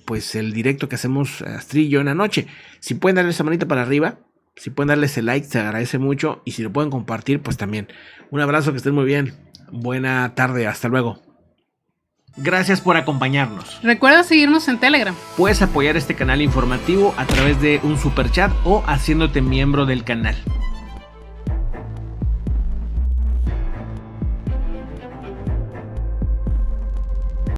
A: pues el directo que hacemos Astrid y yo en la noche. Si pueden darle esa manita para arriba, si pueden darle ese like, se agradece mucho. Y si lo pueden compartir, pues también. Un abrazo, que estén muy bien. Buena tarde, hasta luego. Gracias por acompañarnos.
B: Recuerda seguirnos en Telegram.
A: Puedes apoyar este canal informativo a través de un superchat o haciéndote miembro del canal.